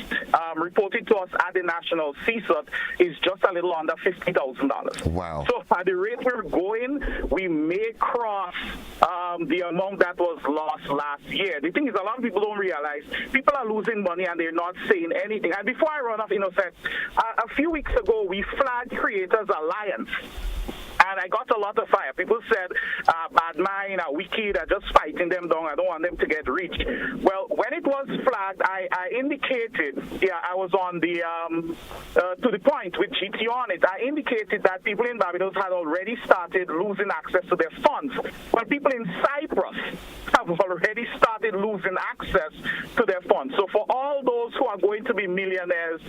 reported to us at the National CSUT is just a little under $50,000. Wow. So at the rate we're going, we may cross the amount that was lost last year. The thing is, a lot of people don't realize people are losing money and they're not saying anything. And before I run off, Innocent, a few weeks ago, we flagged Creators Alliance. And I got a lot of fire. People said, bad mind, wicked, just fighting them down. I don't want them to get rich. Well, when it was flagged, I indicated, I was on the, to the point with GT on it, I indicated that people in Barbados had already started losing access to their funds. Well, people in Cyprus have already started losing access to their funds. So for all those who are going to be millionaires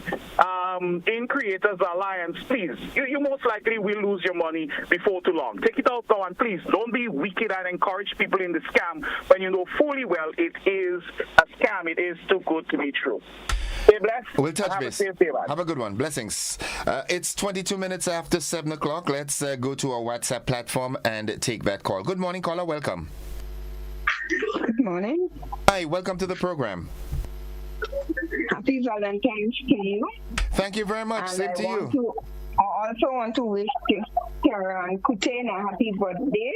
in Creators Alliance, please, you most likely will lose your money. before too long. Take it out now, and please don't be wicked and encourage people in the scam when you know fully well it is a scam. It is too good to be true. Stay blessed. We'll touch have base. A safe day, man. Have a good one. Blessings. It's 22 minutes after 7 o'clock. Let's go to our WhatsApp platform and take that call. Good morning, caller. Welcome. Good morning. Hi, welcome to the program. Happy Valentine's to you. Thank you very much. Same to you. I also want to wish Karen Kutena a happy birthday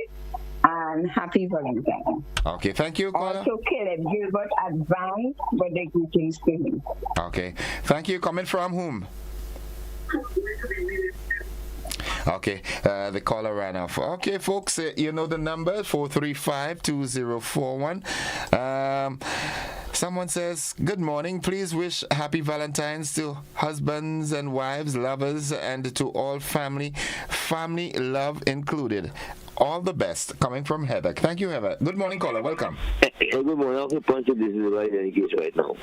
and happy Valentine's. Okay, thank you, caller. Also, Caleb Gilbert advance birthday greetings to him. Okay, thank you. Coming from whom? Okay, the caller ran off. Okay, folks, you know the number, 435-2041. Someone says, good morning. Please wish happy Valentine's to husbands and wives, lovers, and to all family love included. All the best. Coming from Heather. Thank you, Heather. Good morning, caller. Welcome. Good morning. I'm going to this is right now.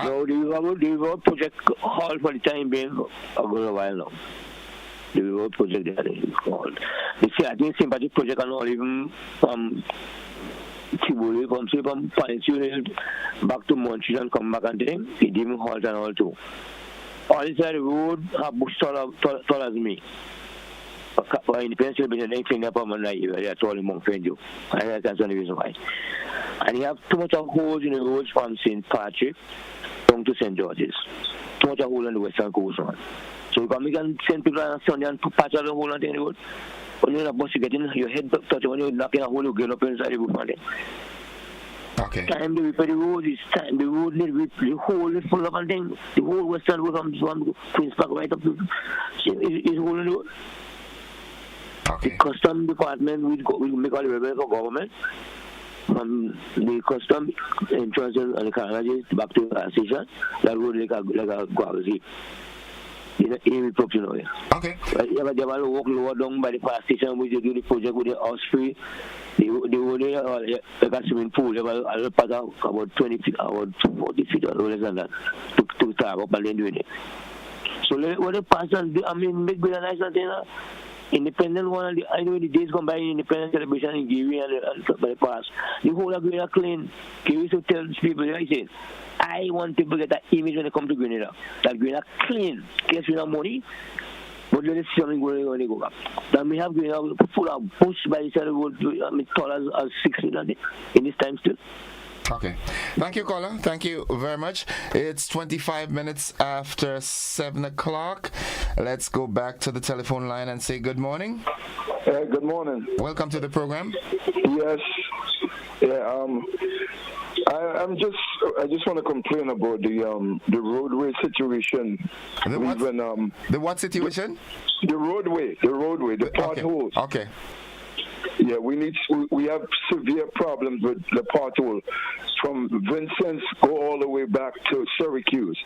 So do you have a project hall for the time being? I'm going to while now. The road project that is called. You see, I think sympathy project and all even from Tibuli, from Peninsula back to Montreal and come back and then it even halt and all too. All inside the road have bush tall as me. In the Pennsylvania, they clean up on my night, they are tall among friends. And that's the only reason why. And you have too much of holes in the roads from St. Patrick down to St. George's. Too much of hole on the western coast one. So if we can send people on Sunday and patch out the hole on the road, when you're in a bus, you get in, your head touch, when you're knocking a hole, you get up inside the roof on it. Okay. Time to repair the road is time. The road need the hole is full of and things. The whole western road from Queen's Park right up to is hole in the road. Okay. The custom department will make all the revenue for government. From the custom entrance and the carriages back to the station, that road like a guazi. Okay. They will walk lower down by the fire station, which they do the project with the house free. They will like a swimming pool. They will pass out about 20 feet, about 40 feet or less than that to start up and then doing it. So when they pass and make good and nice and things. Independent one, I know the days come by independent celebration in Gary and by the past. The whole of Grenada clean. Gary to tell people, I said, I want people to get that image when they come to Grenada. That Grenada clean. Yes, we have money, but let us see something going when they go up. Then we have Grenada full of bush by the side of the road, tall as 6 feet in this time still. Okay. Thank you, caller. Thank you very much. It's 25 minutes after 7 o'clock. Let's go back to the telephone line and say good morning. Good morning. Welcome to the program. Yes. Yeah. I just want to complain about the roadway situation. The what situation? The roadway, the potholes. Okay. Yeah, we have severe problems with the pothole from Vincent's go all the way back to Syracuse.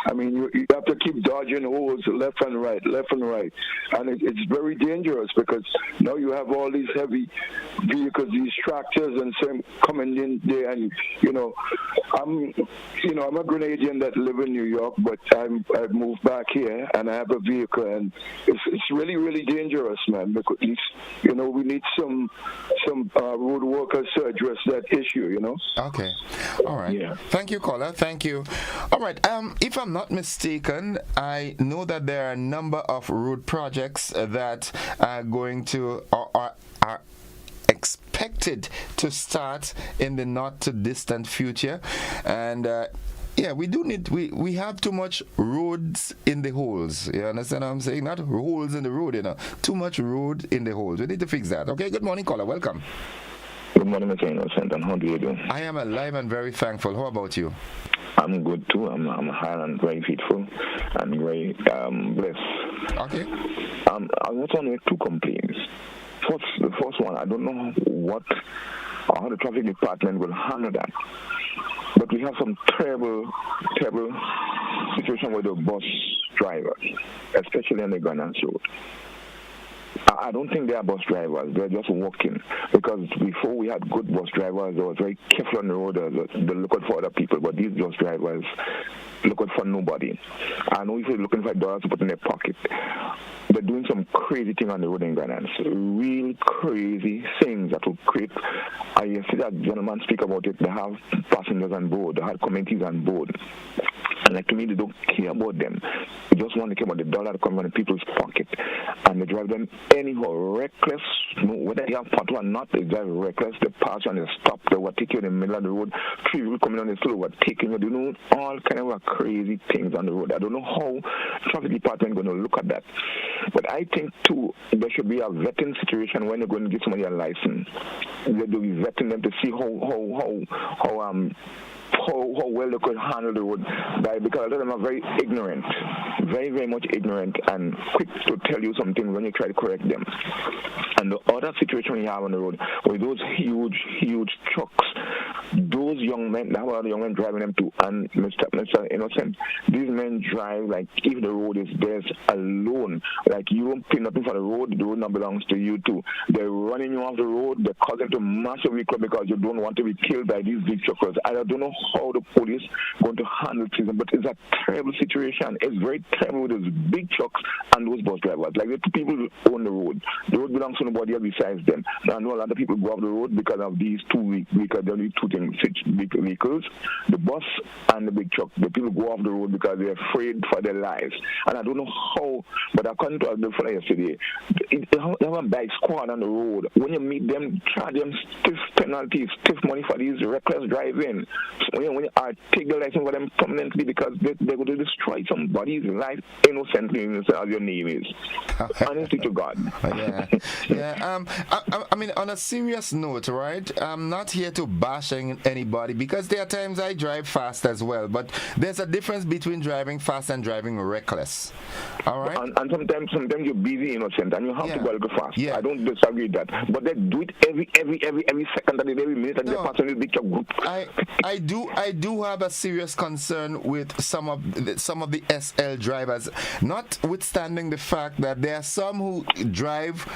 I mean, you have to keep dodging holes left and right, and it's very dangerous because now you have all these heavy vehicles, these tractors and some coming in there, and I'm a Grenadian that live in New York, but I've moved back here and I have a vehicle, and it's really, really dangerous, man, because we need some road workers to address that issue, Okay. All right. Yeah. Thank you, caller. Thank you. All right. If I'm not mistaken, I know that there are a number of road projects that are going to or are expected to start in the not too distant future, and yeah, we have too much roads in the holes. You understand what I'm saying? Not holes in the road, Too much road in the holes. We need to fix that. Okay, good morning, caller. Welcome. Good morning, Mr. Innocent, and how do you do? I am alive and very thankful. How about you? I'm good too. I'm high and very faithful and very blessed. Okay. I just want to make two complaints. The first one, I don't know how the traffic department will handle that. But we have some terrible situation with the bus drivers, especially on the Grenada Road. I don't think they are bus drivers. They're just walking. Because before we had good bus drivers, they were very careful on the road. They looked for other people. But these bus drivers looking for nobody. I know if they're looking for dollars to put in their pocket. They're doing some crazy things on the road in Grenada. Real crazy things that will create. I see that gentleman speak about it. They have passengers on board. They have communities on board. And like to me, they don't care about them. They just want to care about the dollar that comes from the people's pocket. And they drive them anyhow, reckless. Whether they have part or not, they drive reckless. They pass and they stop. They will take you in the middle of the road. 3 people coming on the slow, taking you. They know all kind of crazy things on the road. I don't know how traffic department going to look at that. But I think, too, there should be a vetting situation when they're going to give somebody a license. They'll be vetting them to see how well they could handle the road, because a lot of them are very ignorant, very, very much ignorant, and quick to tell you something when you try to correct them. And the other situation we have on the road with those huge trucks, those young men, there are a lot of young men driving them too. And Mr. Innocent, these men drive like if the road is theirs alone. Like you don't pay nothing for the road now belongs to you too. They're running you off the road, they're causing to massive vehicle because you don't want to be killed by these big truckers. I don't know how the police going to handle this, but it's a terrible situation. It's very terrible with those big trucks and those bus drivers. Like the two people who own the road. The road belongs to nobody else besides them. Now I know a lot of people go off the road because of these two vehicles. There are only two things, big vehicles, the bus and the big truck. The people go off the road because they're afraid for their lives. And I don't know how, but according to the fellow yesterday, they have a bike squad on the road. When you meet them, charge them stiff penalties, stiff money for these reckless driving. So when you take the license for them permanently because they're going to destroy somebody's life innocently, as your name is. Honestly to God. Yeah. I mean, on a serious note, right? I'm not here to bash anybody because there are times I drive fast as well, but there's a difference between driving fast and driving reckless. All right. And sometimes you're busy, innocent, and you have to go a little fast. Yeah. I don't disagree with that, but they do it every second of the day, every minute, and they're passing this big truck group. I do have a serious concern with some of the SL drivers, notwithstanding the fact that there are some who drive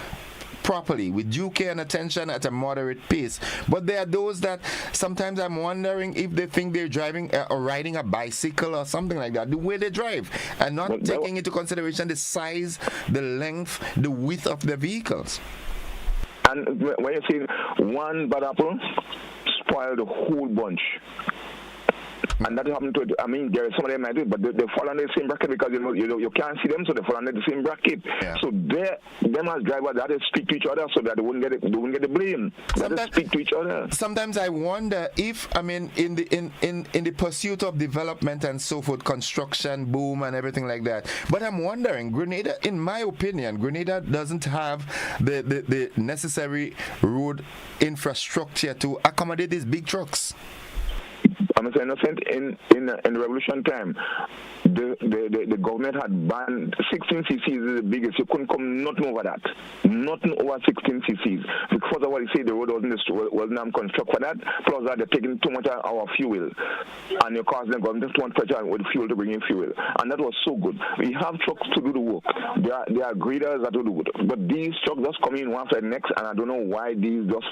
properly with due care and attention at a moderate pace, but there are those that sometimes I'm wondering if they think they're driving or riding a bicycle or something like that, the way they drive, and not taking into consideration the size, the length, the width of the vehicles. And when you see one bad apple spoil the whole bunch. And that happened to, I mean, there are some of them might do it, but they fall under the same bracket because you can't see them, so they fall under the same bracket. Yeah. So them as drivers, they have to speak to each other so that they wouldn't get the blame. They have to speak to each other. Sometimes I wonder if, I mean, in the pursuit of development and so forth, construction, boom, and everything like that. But I'm wondering, Grenada, in my opinion, Grenada doesn't have the necessary road infrastructure to accommodate these big trucks. I'm innocent. In the revolution time, the government had banned 16 cc's is the biggest. You couldn't come nothing over that. Nothing over 16 cc's. Because of what you say, the road wasn't constructed for that. Plus that they're taking too much of our fuel. And it caused the government too much pressure with fuel to bring in fuel. And that was so good. We have trucks to do the work. There are graders that will do it. But these trucks just come in one after the next, and I don't know why these just,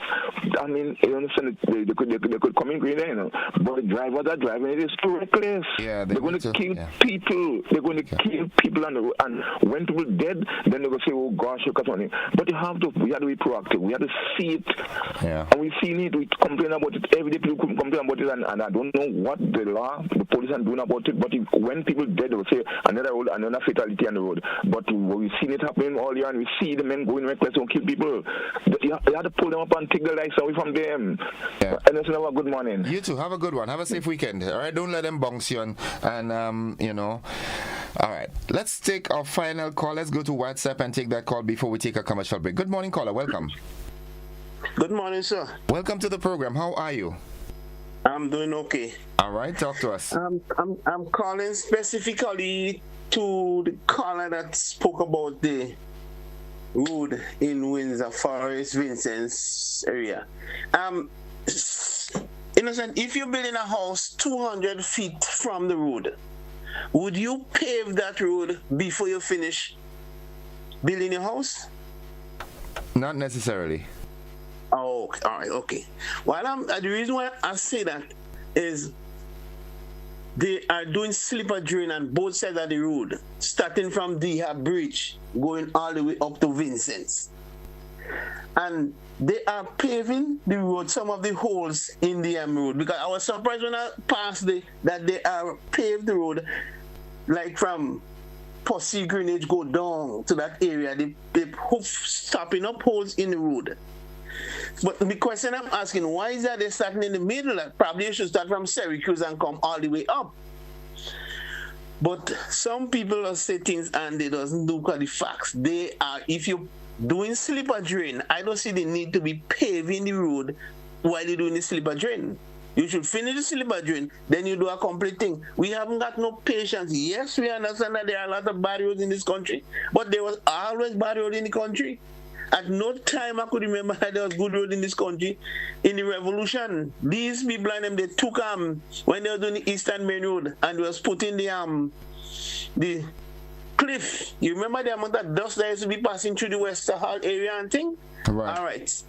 I mean, you understand, they could come in grader, you know. But the drivers are driving it is too reckless. Yeah, they're going to kill people. They're going to kill people on the road. And when people dead, then they're going to say, oh gosh, look at something. But we have to be proactive. We have to see it. Yeah. And we've seen it. We complain about it. Every day people complain about it. And I don't know what the police are doing about it. But when people dead, they will say another fatality on the road. But we've seen it happening all year, and we see the men going reckless and kill people. You have to pull them up and take the lights away from them. Yeah. And have a good morning. You too. Have a good one. Have a safe weekend. All right. Don't let them bounce you on. And you know. All right. Let's take our final call. Let's go to WhatsApp and take that call before we take a commercial break. Good morning, caller. Welcome. Good morning, sir. Welcome to the program. How are you? I'm doing okay. All right. Talk to us. I'm calling specifically to the caller that spoke about the road in Windsor Forest, Vincent's area. Innocent, if you're building a house 200 feet from the road, would you pave that road before you finish building your house? Not necessarily. Oh, all right, okay. The reason why I say that is they are doing slipper drain on both sides of the road, starting from the Bridge, going all the way up to Vincent's. And they are paving the road, some of the holes in the road, because I was surprised when I passed that they are paved the road, like from Posse Greenwich go down to that area. They stopping up holes in the road. But the question I'm asking, why is that they're starting in the middle? Probably you should start from Syracuse and come all the way up. But some people will say things and they doesn't do the facts. They are, if you're doing slipper drain, I don't see the need to be paving the road while you're doing the slipper drain. You should finish the slipper drain, then you do a complete thing. We haven't got no patience. Yes, we understand that there are a lot of bad roads in this country, but there was always bad road in the country. At no time I could remember that there was good road in this country. In the revolution, these people and them, they took when they were doing the Eastern Main Road and they was putting the cliff. You remember the amount of dust that used to be passing through the Wester Hall area and thing? Right. All right.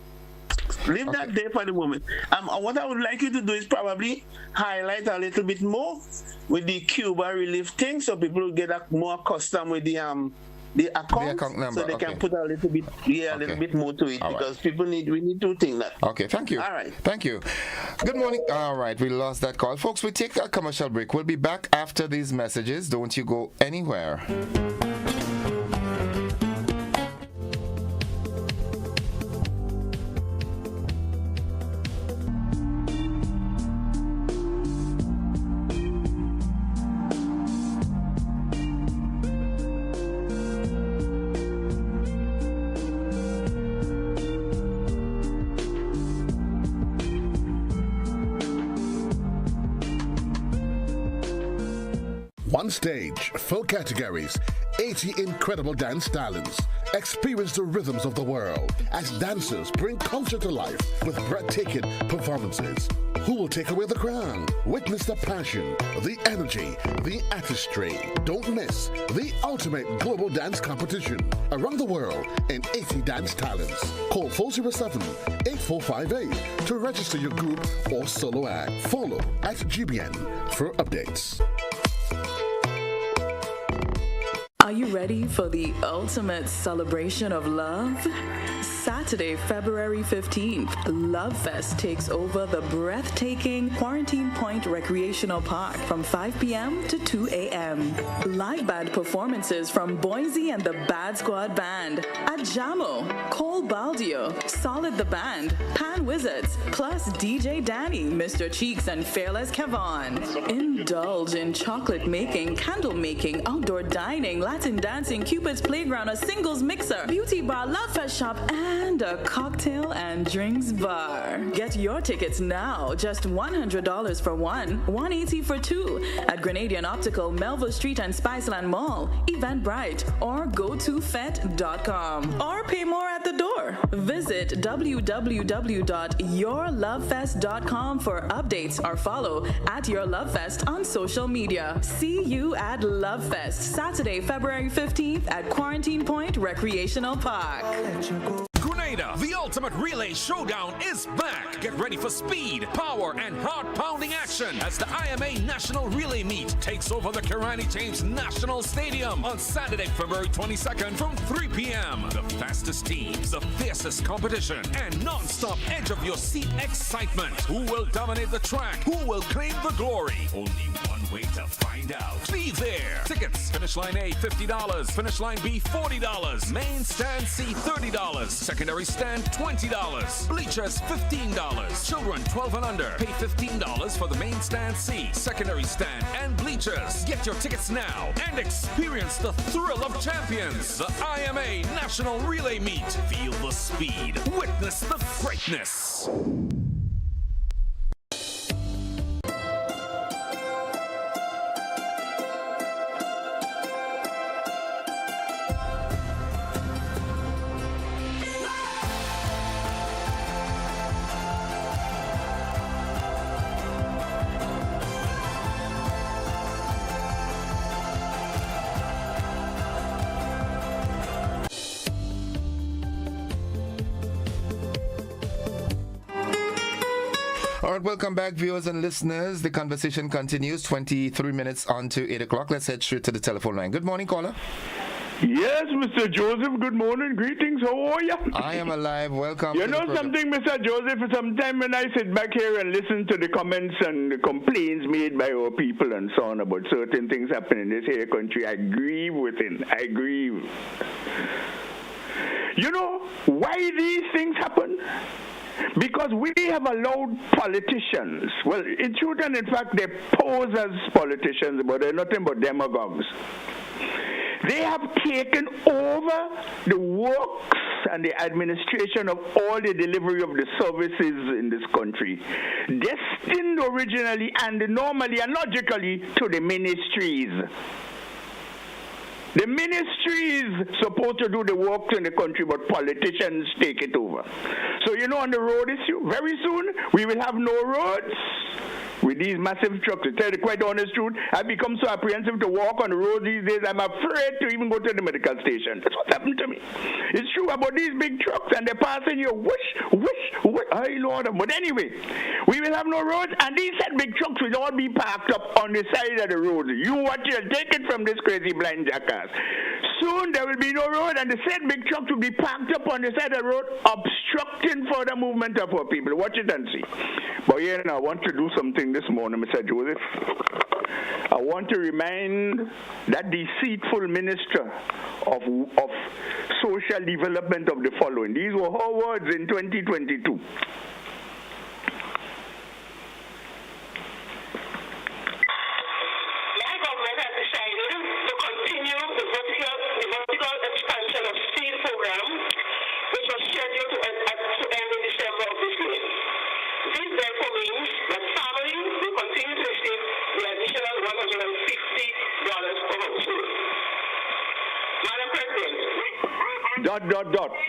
Leave that there for the moment. What I would like you to do is probably highlight a little bit more with the Cuba relief thing, so people will get more accustomed with the account number, so they can put a little bit, a little bit more to it, because people we need to think that. Okay, thank you. All right. Thank you. Good morning. All right, we lost that call. Folks, we take a commercial break. We'll be back after these messages. Don't you go anywhere. One stage, 4 categories, 80 incredible dance talents. Experience the rhythms of the world as dancers bring culture to life with breathtaking performances. Who will take away the crown? Witness the passion, the energy, the artistry. Don't miss the ultimate global dance competition around the world in 80 dance talents. Call 407-8458 to register your group or solo act. Follow at GBN for updates. Are you ready for the ultimate celebration of love? Saturday, February 15th, Love Fest takes over the breathtaking Quarantine Point Recreational Park from 5 p.m. to 2 a.m. Live band performances from Boise and the Bad Squad Band, Ajamo, Cole Baldio, Solid the Band, Pan Wizards, plus DJ Danny, Mr. Cheeks, and Fearless Kevon. Indulge in chocolate making, candle making, outdoor dining, Latin dancing, Cupid's Playground, a singles mixer, beauty bar, Love Fest shop, and a cocktail and drinks bar. Get your tickets now, just $100 for one, $180 for two, at Grenadian Optical, Melville Street and Spiceland Mall, Eventbrite, or go2fet.com. Or pay more at the door. Visit www.yourlovefest.com for updates or follow at Your Love Fest on social media. See you at Love Fest, Saturday, February 15th at Quarantine Point Recreational Park. Grenada, the ultimate relay showdown is back. Get ready for speed, power, and heart-pounding action as the IMA National Relay Meet takes over the Grenada James National Stadium on Saturday, February 22nd from 3 p.m. The fastest teams, the fiercest competition, and non-stop edge-of-your-seat excitement. Who will dominate the track? Who will claim the glory? Only one way to find out. Be there. Tickets, finish line A, $50. Finish line B, $40. Main stand C, $30. Secondary stand, $20. Bleachers, $15. Children 12 and under pay $15 for the main stand C, secondary stand, and bleachers. Get your tickets now and experience the thrill of champions. The IMA National Relay Meet. Feel the speed. Witness the greatness. All right, welcome back, viewers and listeners. The conversation continues 23 minutes on to 8 o'clock. Let's head straight to the telephone line. Good morning, caller. Yes, Mr. Joseph, good morning. Greetings. How are you? I am alive. Welcome. You know something, Mr. Joseph? Sometimes when I sit back here and listen to the comments and the complaints made by our people and so on about certain things happening in this here country, I grieve with it. I grieve. You know why these things happen? Because we have allowed politicians, well, in truth and in fact, they pose as politicians, but they're nothing but demagogues. They have taken over the works and the administration of all the delivery of the services in this country, destined originally and normally and logically to the ministries. The ministry is supposed to do the work in the country, but politicians take it over. So, you know, on the road issue, very soon we will have no roads with these massive trucks. To tell you the quite honest truth, I've become so apprehensive to walk on the road these days, I'm afraid to even go to the medical station. That's what happened to me. It's true about these big trucks, and they're passing you, whoosh. Hey, Lord. But anyway, we will have no roads, and these said big trucks will all be parked up on the side of the road. You watch it, take it from this crazy blind jackass. Soon there will be no road, and the said big trucks will be parked up on the side of the road, obstructing further movement of our people. Watch it and see. But yeah, I want to do something this morning, Mr. Joseph. I want to remind that deceitful minister of social development of the following. These were her words in 2022.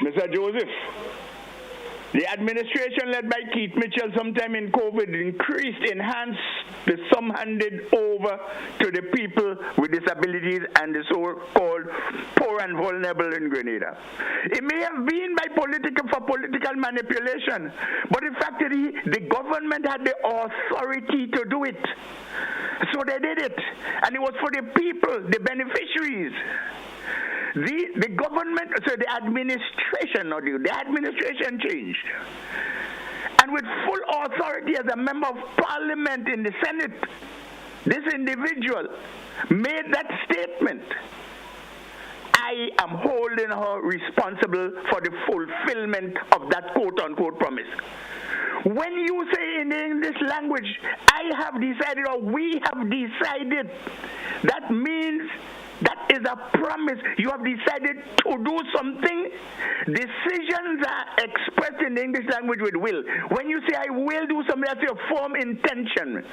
Mr. Joseph, the administration led by Keith Mitchell sometime in COVID enhanced the sum handed over to the people with disabilities and the so-called poor and vulnerable in Grenada. It may have been for political manipulation, but in fact the government had the authority to do it. So they did it, and it was for the people, the beneficiaries. The government, so the administration changed. And with full authority as a member of parliament in the Senate, this individual made that statement. I am holding her responsible for the fulfillment of that quote-unquote promise. When you say in the English language, I have decided or we have decided, that means that is a promise. You have decided to do something. Decisions are expressed in the English language with will. When you say I will do something, that's your firm intention.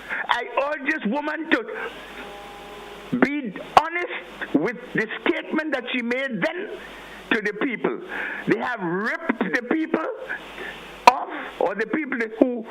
I urge this woman to be honest with the statement that she made then to the people. They have ripped the people off, or the people who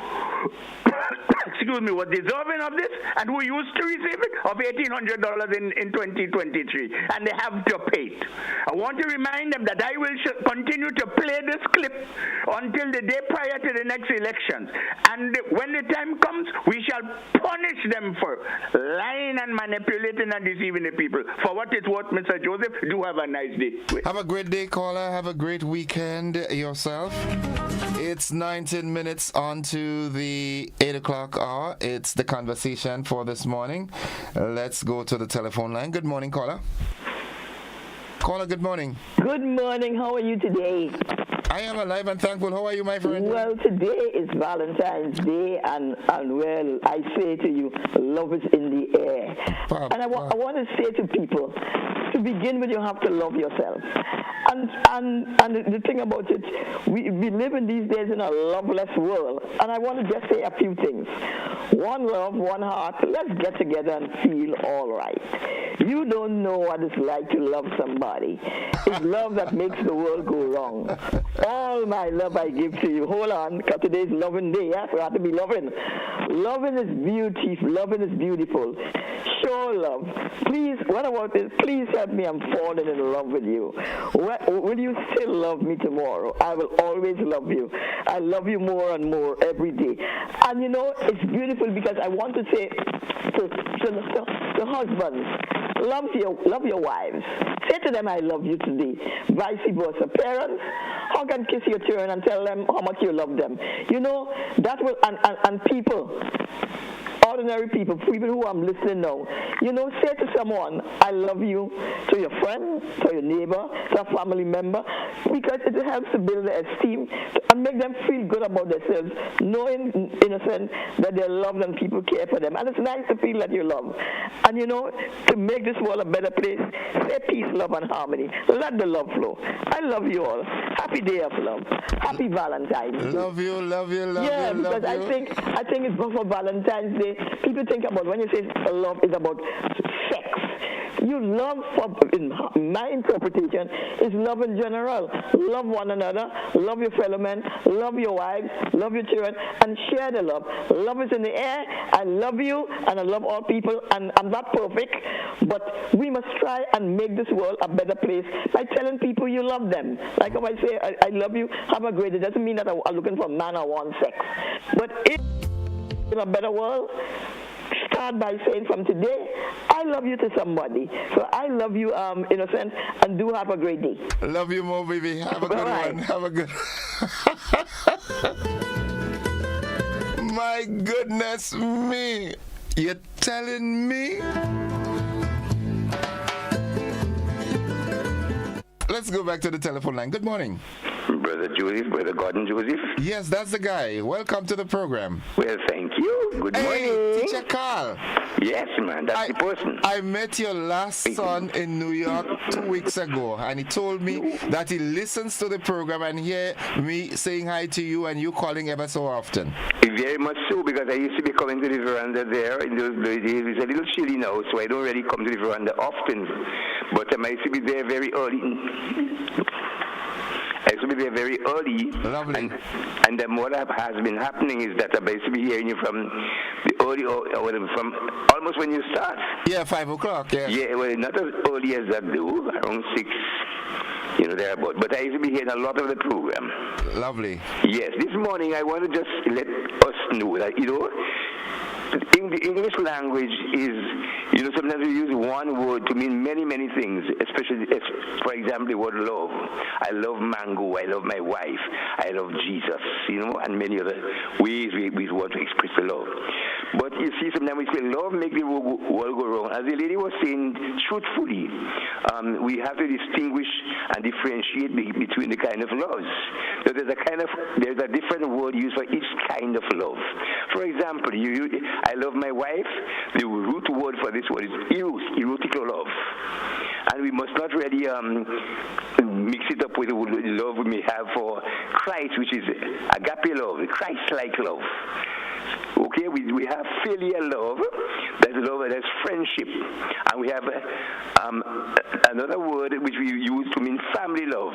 were deserving of this and who used to receive it, of $1,800 in 2023, and they have to pay it. I want to remind them that I will continue to play this clip until the day prior to the next elections, and when the time comes, we shall punish them for lying and manipulating and deceiving the people. For what it's worth, Mr. Joseph, do have a nice day. Have a great day, caller. Have a great weekend yourself. It's 19 minutes on to the 8 o'clock hour. It's the conversation for this morning. Let's go to the telephone line. Good morning, caller. Caller, good morning. Good morning. How are you today? I am alive and thankful. How are you, my friend? Well, today is Valentine's Day, and well, I say to you, love is in the air. And I want to say to people, to begin with, you have to love yourself. And the thing about it, we live in these days in a loveless world, and I want to just say a few things. One love, one heart. Let's get together and feel all right. You don't know what it's like to love somebody. It's love that makes the world go wrong. All my love I give to you. Hold on, because today's loving day. Yes, we have to be loving. Loving is beautiful. Loving is beautiful. Show love. Please, what about this? Please help at me, I'm falling in love with you. Will you still love me tomorrow? I will always love you. I love you more and more every day. And you know, it's beautiful because I want to say to husbands, love your wives. Say to them, I love you today. Vice versa. Parents, hug and kiss your children and tell them how much you love them. You know, that will, and people, ordinary people who I'm listening now, you know, say to someone, I love you, to your friend, to your neighbor, to a family member, because it helps to build their esteem and make them feel good about themselves, knowing, in a sense, that they're loved and people care for them. And it's nice to feel that you're loved. And, you know, to make this world a better place, say peace, love, and harmony. Let the love flow. I love you all. Happy day of love. Happy Valentine's Day. Love you, love you, love you, because love you. I think it's for Valentine's Day. People think about when you say love is about sex. You love, in my interpretation, is love in general. Love one another, love your fellow men, love your wives, love your children, and share the love. Love is in the air. I love you, and I love all people, and I'm not perfect, but we must try and make this world a better place by telling people you love them. Like if I say, I love you, have a great day. It doesn't mean that I'm looking for a man or one sex. But in a better world, start by saying from today, I love you to somebody. So I love you, in a sense, and do have a great day. Love you more, baby. Have a good one. Have a good My goodness me. You're telling me? Let's go back to the telephone line. Good morning. Brother Joseph, Brother Gordon Joseph. Yes, that's the guy. Welcome to the program. Well, thank you. Good morning. Hey, Teacher Carl. Yes, man, that's the person. I met your last son in New York 2 weeks ago, and he told me that he listens to the program and hear me saying hi to you and you calling ever so often. Very much so, because I used to be coming to the veranda there in those days. It's a little chilly now, so I don't really come to the veranda often. But I used to be there very early. I used to be there very early. Lovely. And then what has been happening is that I used to be hearing you from the early, or from almost when you start. Yeah, 5 o'clock, yeah. Yeah, well, not as early as that, though, around 6. You know, thereabout. But I used to be hearing a lot of the program. Lovely. Yes, this morning I want to just let us know that, you know, in the English language is, you know, sometimes we use one word to mean many, many things, especially, for example, the word love. I love mango, I love my wife, I love Jesus, you know, and many other ways we want to express the love. But you see, sometimes we say love makes the world go wrong. As the lady was saying, truthfully, we have to distinguish and differentiate between the kind of loves. So there's a different word used for each kind of love. For example, I love my wife. The root word for this word is erotic love. And we must not really mix it up with the love we may have for Christ, which is agape love, Christ-like love. Okay, we have filial love, that's friendship, and we have another word which we use to mean family love.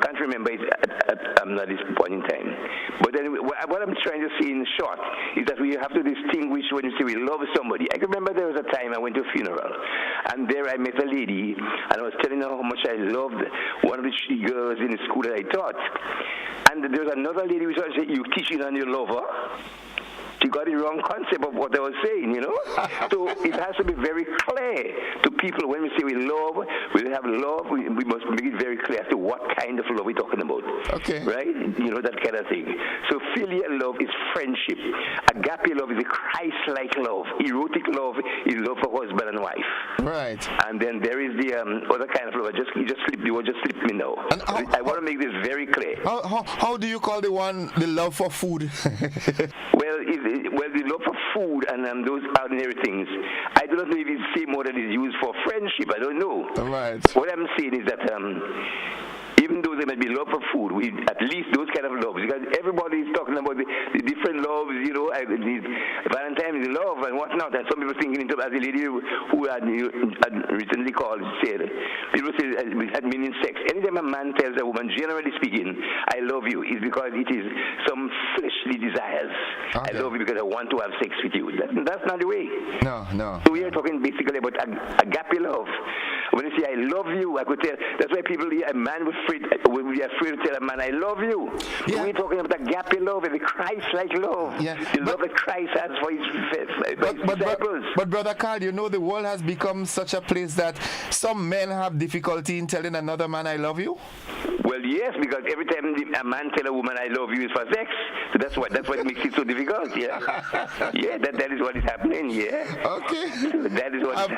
Can't remember it at this point in time. But then what I'm trying to say in short is that we have to distinguish when you say we love somebody. I can remember there was a time I went to a funeral, and there I met a lady, and I was telling her how much I loved one of the girls in the school that I taught. And there was another lady who said, "You teaching on your lover?" She got the wrong concept of what I was saying, you know. So it has to be very clear to people when we say we love, we have love, we must make it very clear as to what kind of love we're talking about. Okay. Right? You know, that kind of thing. So filial love is friendship. Agape love is a Christ-like love. Erotic love is love for husband and wife. Right. And then there is the other kind of love. You just slipped me now. I want to make this very clear. How do you call the love for food? Well, the love for food and those ordinary things, I do not know if it's the same word that is used for friendship. I don't know. Right. What I'm saying is that even though there might be love for food, at least those kind of loves, because everybody is talking about the different loves, you know, Valentine's love and whatnot, and some people thinking into, as a lady who had recently called, said, people say it had meaning sex. Anytime a man tells a woman, generally speaking, I love you, it's because it is some fleshly desires. Okay. I love you because I want to have sex with you. That's not the way. No. So we are talking basically about agape love. When you say I love you, I could tell. That's why people, a man would be afraid to tell a man I love you. Yeah. We're talking about agape love, the Christ-like love. Yeah. The love that Christ has for his disciples. But Brother Carl, you know the world has become such a place that some men have difficulty in telling another man I love you? Well, yes, because every time a man tell a woman I love you is for sex. So that's what makes it so difficult. Yeah, yeah, that is what is happening. Yeah. Okay. That is what.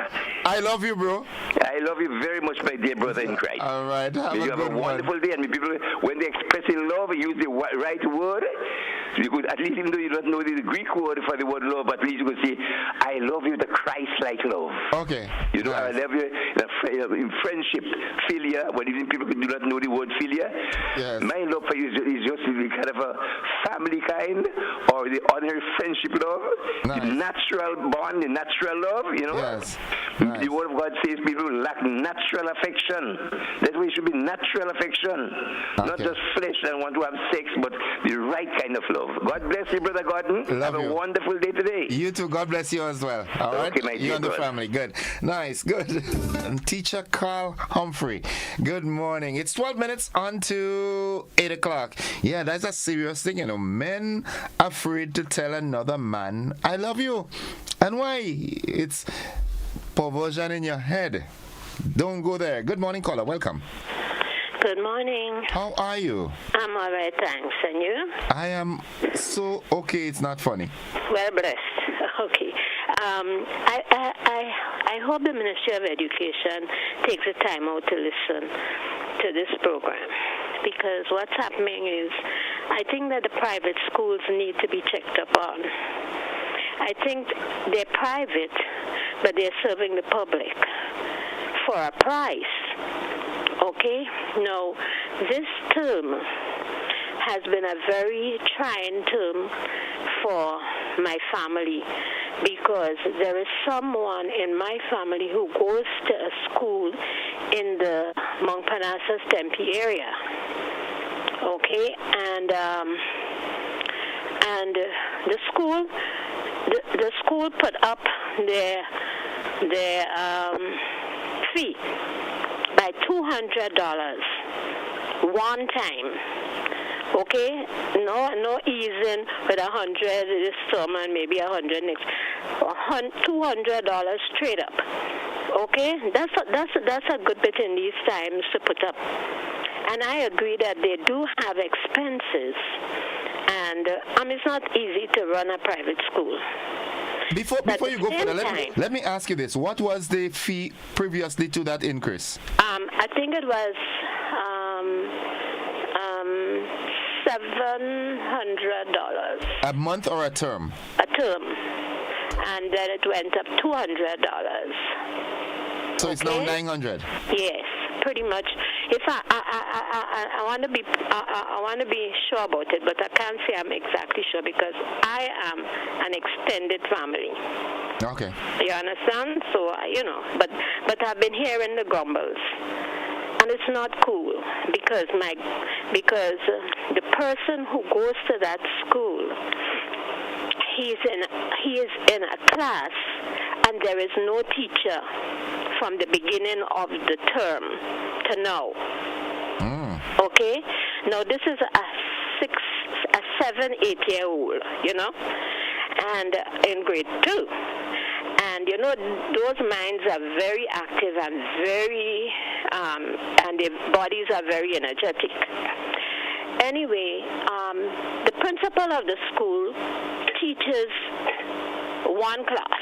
I love you, bro. I love you very much, my dear brother in Christ. All right. You have a wonderful day, and people, when they express in love, use the right word. You could, at least even though you don't know the Greek word for the word love, at least you could say, I love you, the Christ-like love. Okay. You know, I love you in friendship, philia, when even people do not know the word philia. Yes. My love for you is just the kind of a family kind, or the ordinary friendship love, the natural bond, the natural love, you know. Yes. The word of God says people lack natural affection. That's why it should be natural affection. Okay. Not just flesh and want to have sex, but the right kind of love. God bless you, Brother Gordon. Have a wonderful day today. You too. God bless you as well. All right? Okay, my dear you and the brother. family. Good. Nice. Good. And Teacher Carl Humphrey. Good morning. It's 12 minutes on to 8 o'clock. Yeah, that's a serious thing, you know. Men afraid to tell another man, I love you. And why? It's perversion in your head. Don't go there. Good morning, caller. Welcome. Good morning. How are you? I'm all right, thanks. And you? I am so okay. It's not funny. Well blessed. Okay. I hope the Ministry of Education takes the time out to listen to this program, because what's happening is I think that the private schools need to be checked up on. I think they're private, but they're serving the public for a price. Okay? Now, this term has been a very trying term for my family, because there is someone in my family who goes to a school in the Mount Parnassus Tempe area. Okay? And the school put up their fee by $200 one time. Okay, no easing with 100 this summer and maybe 100 next. $200 straight up. Okay, that's a good bit in these times to put up. And I agree that they do have expenses, and it's not easy to run a private school. Before you go further, let me ask you this. What was the fee previously to that increase? I think it was $700. A month or a term? A term. And then it went up $200. So it's now $900? Yes, pretty much. If I want to be sure about it, but I can't say I'm exactly sure, because I am an extended family. Okay. You understand? So but I've been hearing the grumbles, and it's not cool, because the person who goes to that school, he is in a class, and there is no teacher from the beginning of the term to now. Okay? Now this is a 7, 8-year-old, and in grade 2. And those minds are very active and very, and their bodies are very energetic. Anyway, the principal of the school teaches one class,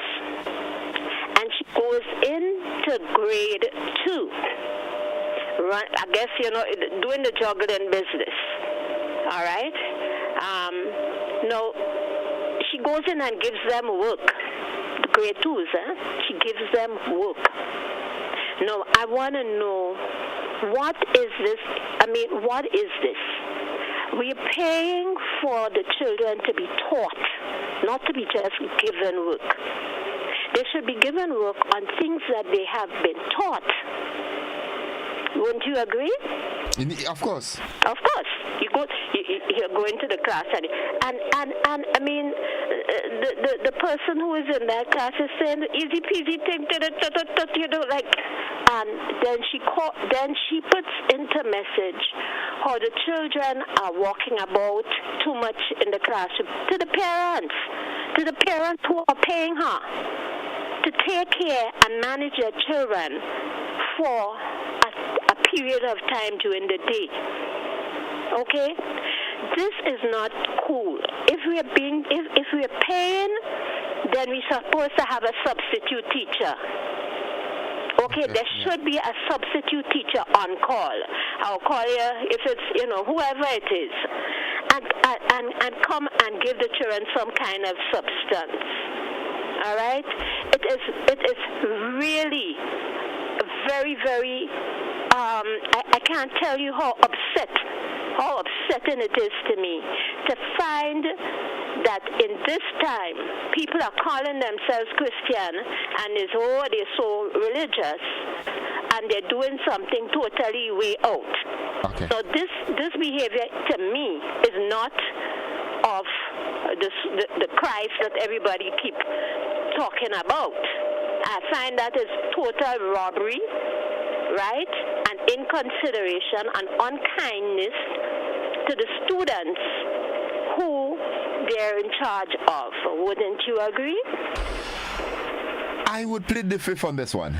and she goes into grade 2. I guess, doing the juggling business. All right? No, she goes in and gives them work. The grade 2s, she gives them work. Now, I want to know, what is this? What is this? We're paying for the children to be taught, not to be just given work. They should be given work on things that they have been taught. Wouldn't you agree? Of course. Of course. You're going to the class and I mean the person who is in that class is saying easy peasy thing, you know, like, and then she puts into message how the children are walking about too much in the classroom to the parents who are paying her to take care and manage their children for a period of time during the day. Okay? This is not cool. If we're paying, then we're supposed to have a substitute teacher. Okay, there should be a substitute teacher on call. I'll call you if it's, you know, whoever it is. And come and give the children some kind of substance. All right? It is really very, very, I can't tell you how upsetting it is to me to find that in this time people are calling themselves Christian and they're so religious and they're doing something totally way out. Okay. So this behavior to me is not of the Christ that everybody keep talking about. I find that is total robbery, right? And inconsideration and unkindness to the students who they're in charge of. Wouldn't you agree? I would plead the fifth on this one.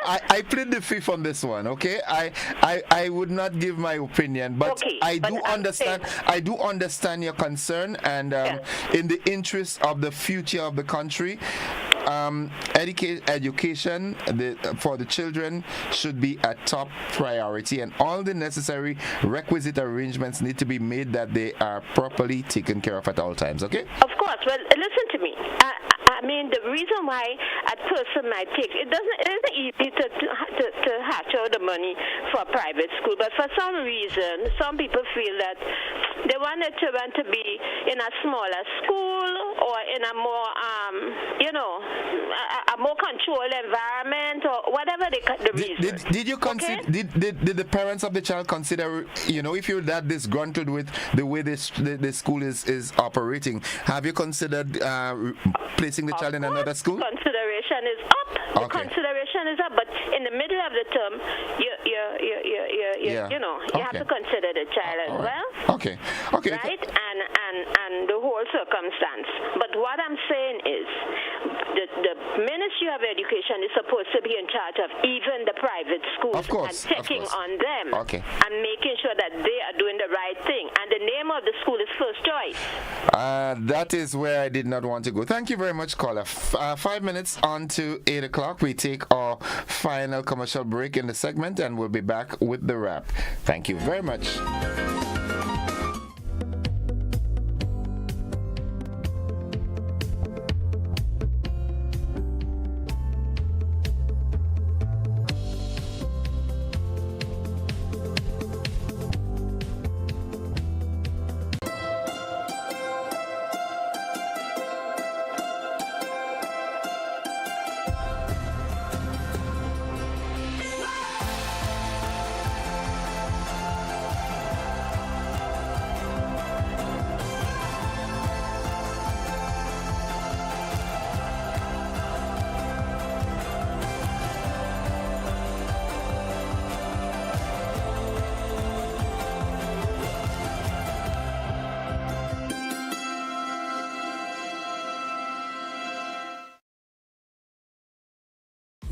I plead the fifth on this one, okay? I would not give my opinion, but okay, I do understand your concern, and in the interest of the future of the country, education for the children should be a top priority, and all the necessary requisite arrangements need to be made that they are properly taken care of at all times, okay? Of course. Well, listen to me. I mean, the reason why a person might take it isn't easy to hatch out the money for a private school, but for some reason, some people feel that they want their children to be in a smaller school or in a more, a more controlled environment or whatever the reason. Did you consider? Okay? Did the parents of the child consider? You know, if you're that disgruntled with the way the school is operating, have you considered placing the child in another school? Consideration is up. The consideration is up, but in the middle of the term, you have to consider the child as well. Okay. Right, and the whole circumstance. But what I'm saying is, the Ministry of Education is supposed to be in charge of even the private schools and checking on them and making sure that they are doing the right thing. And the name of the school is First Choice. That is where I did not want to go. Thank you very much, caller. 5 minutes on to 8 o'clock. We take our final commercial break in the segment, and we'll be back with the wrap. Thank you very much.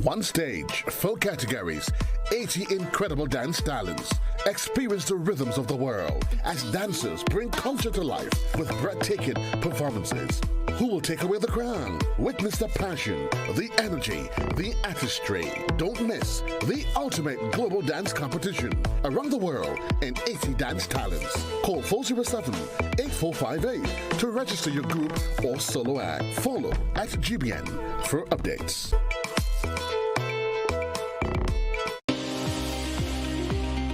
One stage, full categories, 80 incredible dance talents. Experience the rhythms of the world as dancers bring culture to life with breathtaking performances. Who will take away the crown? Witness the passion, the energy, the artistry. Don't miss the ultimate global dance competition around the world in 80 dance talents. Call 407-8458 to register your group or solo act. Follow at GBN for updates.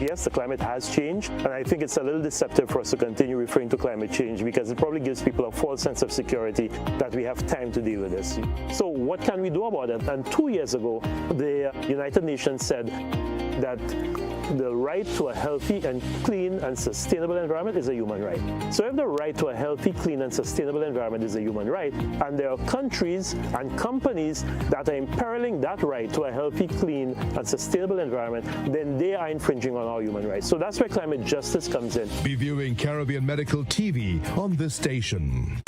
Yes, the climate has changed, and I think it's a little deceptive for us to continue referring to climate change because it probably gives people a false sense of security that we have time to deal with this. So what can we do about it? And 2 years ago, the United Nations said that the right to a healthy and clean and sustainable environment is a human right. So if the right to a healthy, clean and sustainable environment is a human right, and there are countries and companies that are imperiling that right to a healthy, clean and sustainable environment, then they are infringing on our human rights. So that's where climate justice comes in. Be viewing Caribbean Medical TV on this station.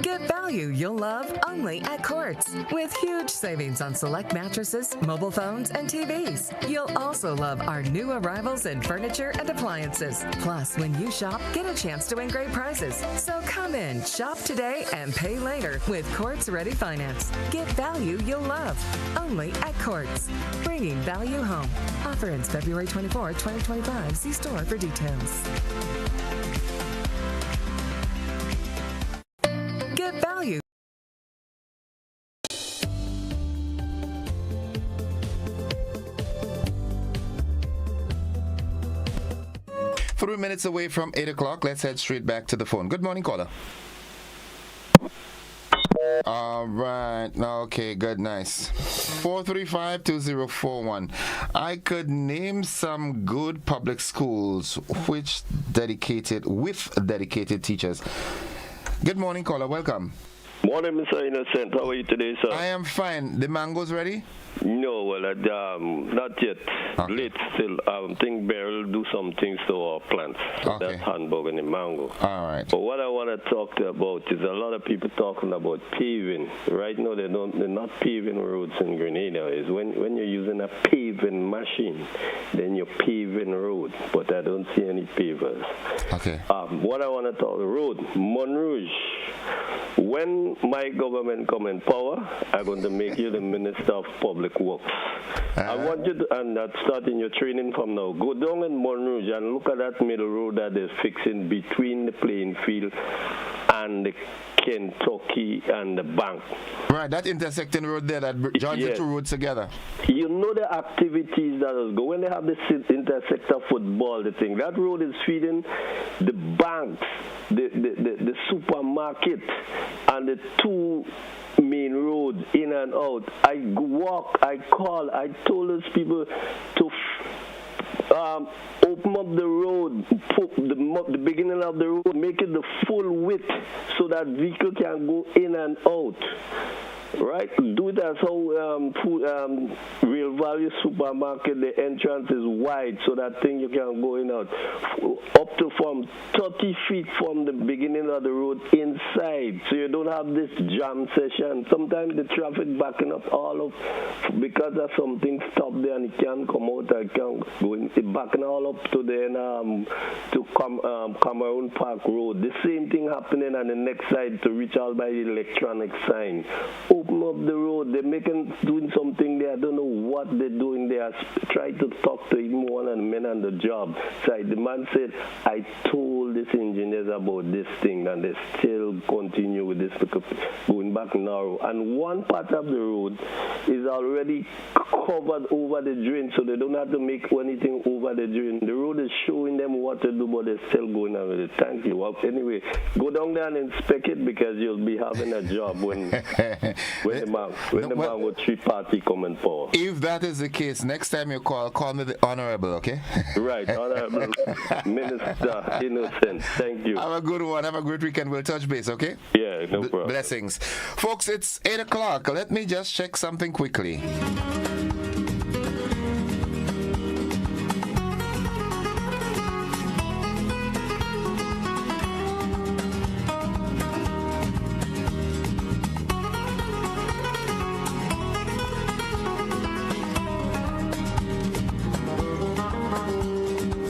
Get value you'll love only at Quartz. With huge savings on select mattresses, mobile phones, and TVs. You'll also love our new arrivals in furniture and appliances. Plus, when you shop, get a chance to win great prizes. So come in, shop today, and pay later with Quartz Ready Finance. Get value you'll love only at Quartz. Bringing value home. Offer ends February 24, 2025. See store for details. Get value. 3 minutes away from 8 o'clock. Let's head straight back to the phone. Good morning, caller. All right. Okay, good, nice. 435-2041. I could name some good public schools with dedicated teachers. Good morning, caller. Welcome. Morning, Mr. Innocent. How are you today, sir? I am fine. The mangoes ready? No, well, not yet. Okay. Late still. I think Bear will do some things to our plants. So Okay. that's handbug and the mango. All right. But what I want to talk about is a lot of people talking about paving. Right now, they're not paving roads in Grenada. Is when you're using a paving machine, then you're paving road. But I don't see any pavers. Okay. What I want to talk road, Monrouge. When my government come in power, I'm going to make you the Minister of Public Works. I want you to, and that's starting your training from now, go down in Monrouge and look at that middle road that they're fixing between the playing field and the Kentucky and the bank. Right, that intersecting road there that joins the two roads together. You know the activities that is going. When they have the intersector football, the thing, that road is feeding the banks, the supermarket, and the two main roads in and out. I walk, I call, I told those people to open up the road, put the beginning of the road, make it the full width so that vehicle can go in and out. Right? Do it as how Real Value Supermarket, the entrance is wide so that thing you can go in out. Up to from 30 feet from the beginning of the road inside. So you don't have this jam session. Sometimes the traffic backing up all up because of something stopped there and it can't come out. I can't go in. It backing all up to the Cameroon Park Road. The same thing happening on the next side to reach out by the electronic sign. Open up the road. They're doing something there. I don't know what they're doing there. I tried to talk to even one of the men on the job. So the man said, I told these engineers about this thing and they still continue with this going back narrow. And one part of the road is already covered over the drain, so they don't have to make anything over the drain. The road is showing them what to do, but they're still going on with it. Thank you. Well, anyway, go down there and inspect it because you'll be having a job when the mango three-party come in power. If that is the case, next time you call me the Honorable, okay? Right, Honorable Minister Innocent. Thank you. Have a good one. Have a great weekend. We'll touch base, okay? Yeah, no problem. Blessings. Folks, it's 8 o'clock. Let me just check something quickly.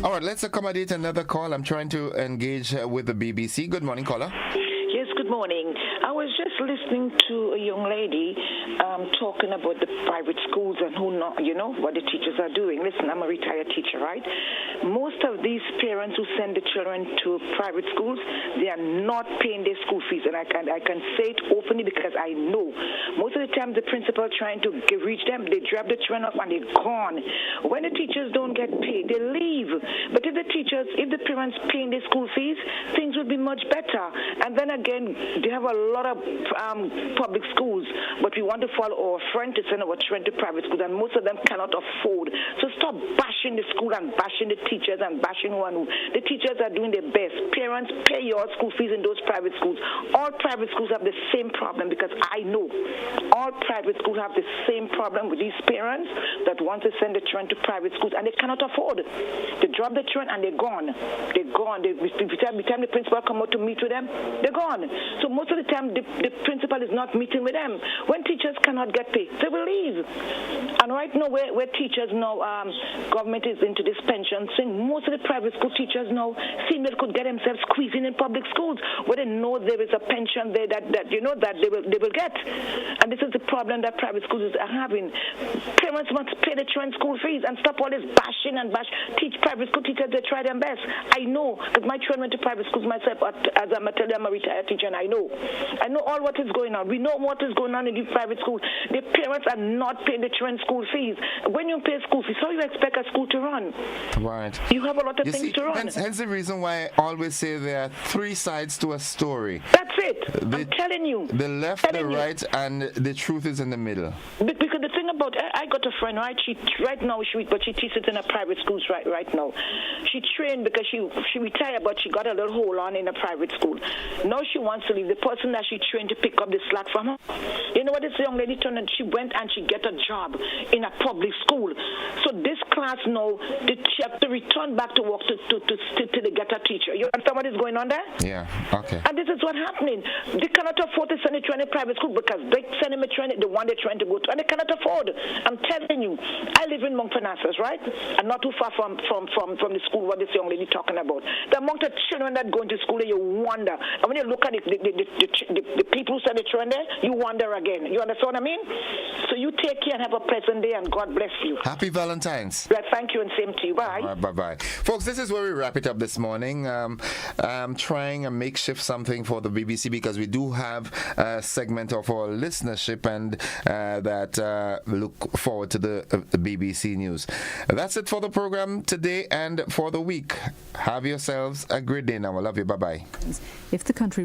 All right, let's accommodate another call. I'm trying to engage with the BBC. Good morning, caller. Yes, good morning. I was just listening to a young lady talking about the private schools and what the teachers are doing. Listen, I'm a retired teacher, right? Most of these parents who send the children to private schools, they are not paying their school fees, and I can say it openly because I know. Most of the time, the principal trying to reach them, they drop the children up and they're gone. When the teachers don't get paid, they leave. But if the parents paying their school fees, things would be much better. And then again, they have a lot of public schools, but we want to follow our friend to send our children to private schools, and most of them cannot afford. So stop bashing the school and bashing the teachers and bashing one. The teachers are doing their best. Parents, pay your school fees in those private schools. All private schools have the same problem, because I know all private schools have the same problem with these parents that want to send the children to private schools and they cannot afford. They drop the children and they're gone. They're gone. By the time the principal come out to meet with them, they're gone. So most of the time the principal is not meeting with them. When teachers cannot get paid, they will leave. And right now where teachers now, government is into this pension thing, most of the private school teachers now seem they could get themselves squeezing in public schools where they know there is a pension there that they will get. And this is the problem that private schools are having. Parents must pay the children school fees and stop all this bashing and bash. Teach private school teachers, they try their best. I know, because my children went to private schools myself. As I'm a retired teacher, and I know all what is going on. We know what is going on in these private schools. The parents are not paying the children school fees. When you pay school fees, how you expect a school to run? Right. You have a lot of things to run. Hence the reason why I always say there are three sides to a story. That's it. I'm telling you. The left, the right, and the truth is in the middle. Because the thing about, I got a friend, right? She teaches in a private schools right now. She trained because she retired, but she got a little hold on in a private school. Now she wants to leave. The person that she trained to pick up the slack from her, you know what this young lady turned, and she went and she get a job in a public school. So this class now, she have to return back to work to get a teacher. You understand what is going on there? Yeah, okay. And this is what's happening. They cannot afford to send a training private school because they send them a training, the one they're trying to go to, and they cannot afford. I'm telling you, I live in Mount Parnassus, right? And not too far from the school what this young lady talking about. The amount of children that go into school, you wonder. And when you look at the people who send the children there, you wonder again. You understand what I mean? So you take care and have a pleasant day, and God bless you. Happy Valentine's. Right, thank you, and same to you. Bye. All right, bye-bye. Folks, this is where we wrap it up this morning. I'm trying a makeshift something for the BBC because we do have a segment of our listenership and that look forward to the BBC News. That's it for the program today and for the week. Have yourselves a great day now. I love you. Bye-bye. If the country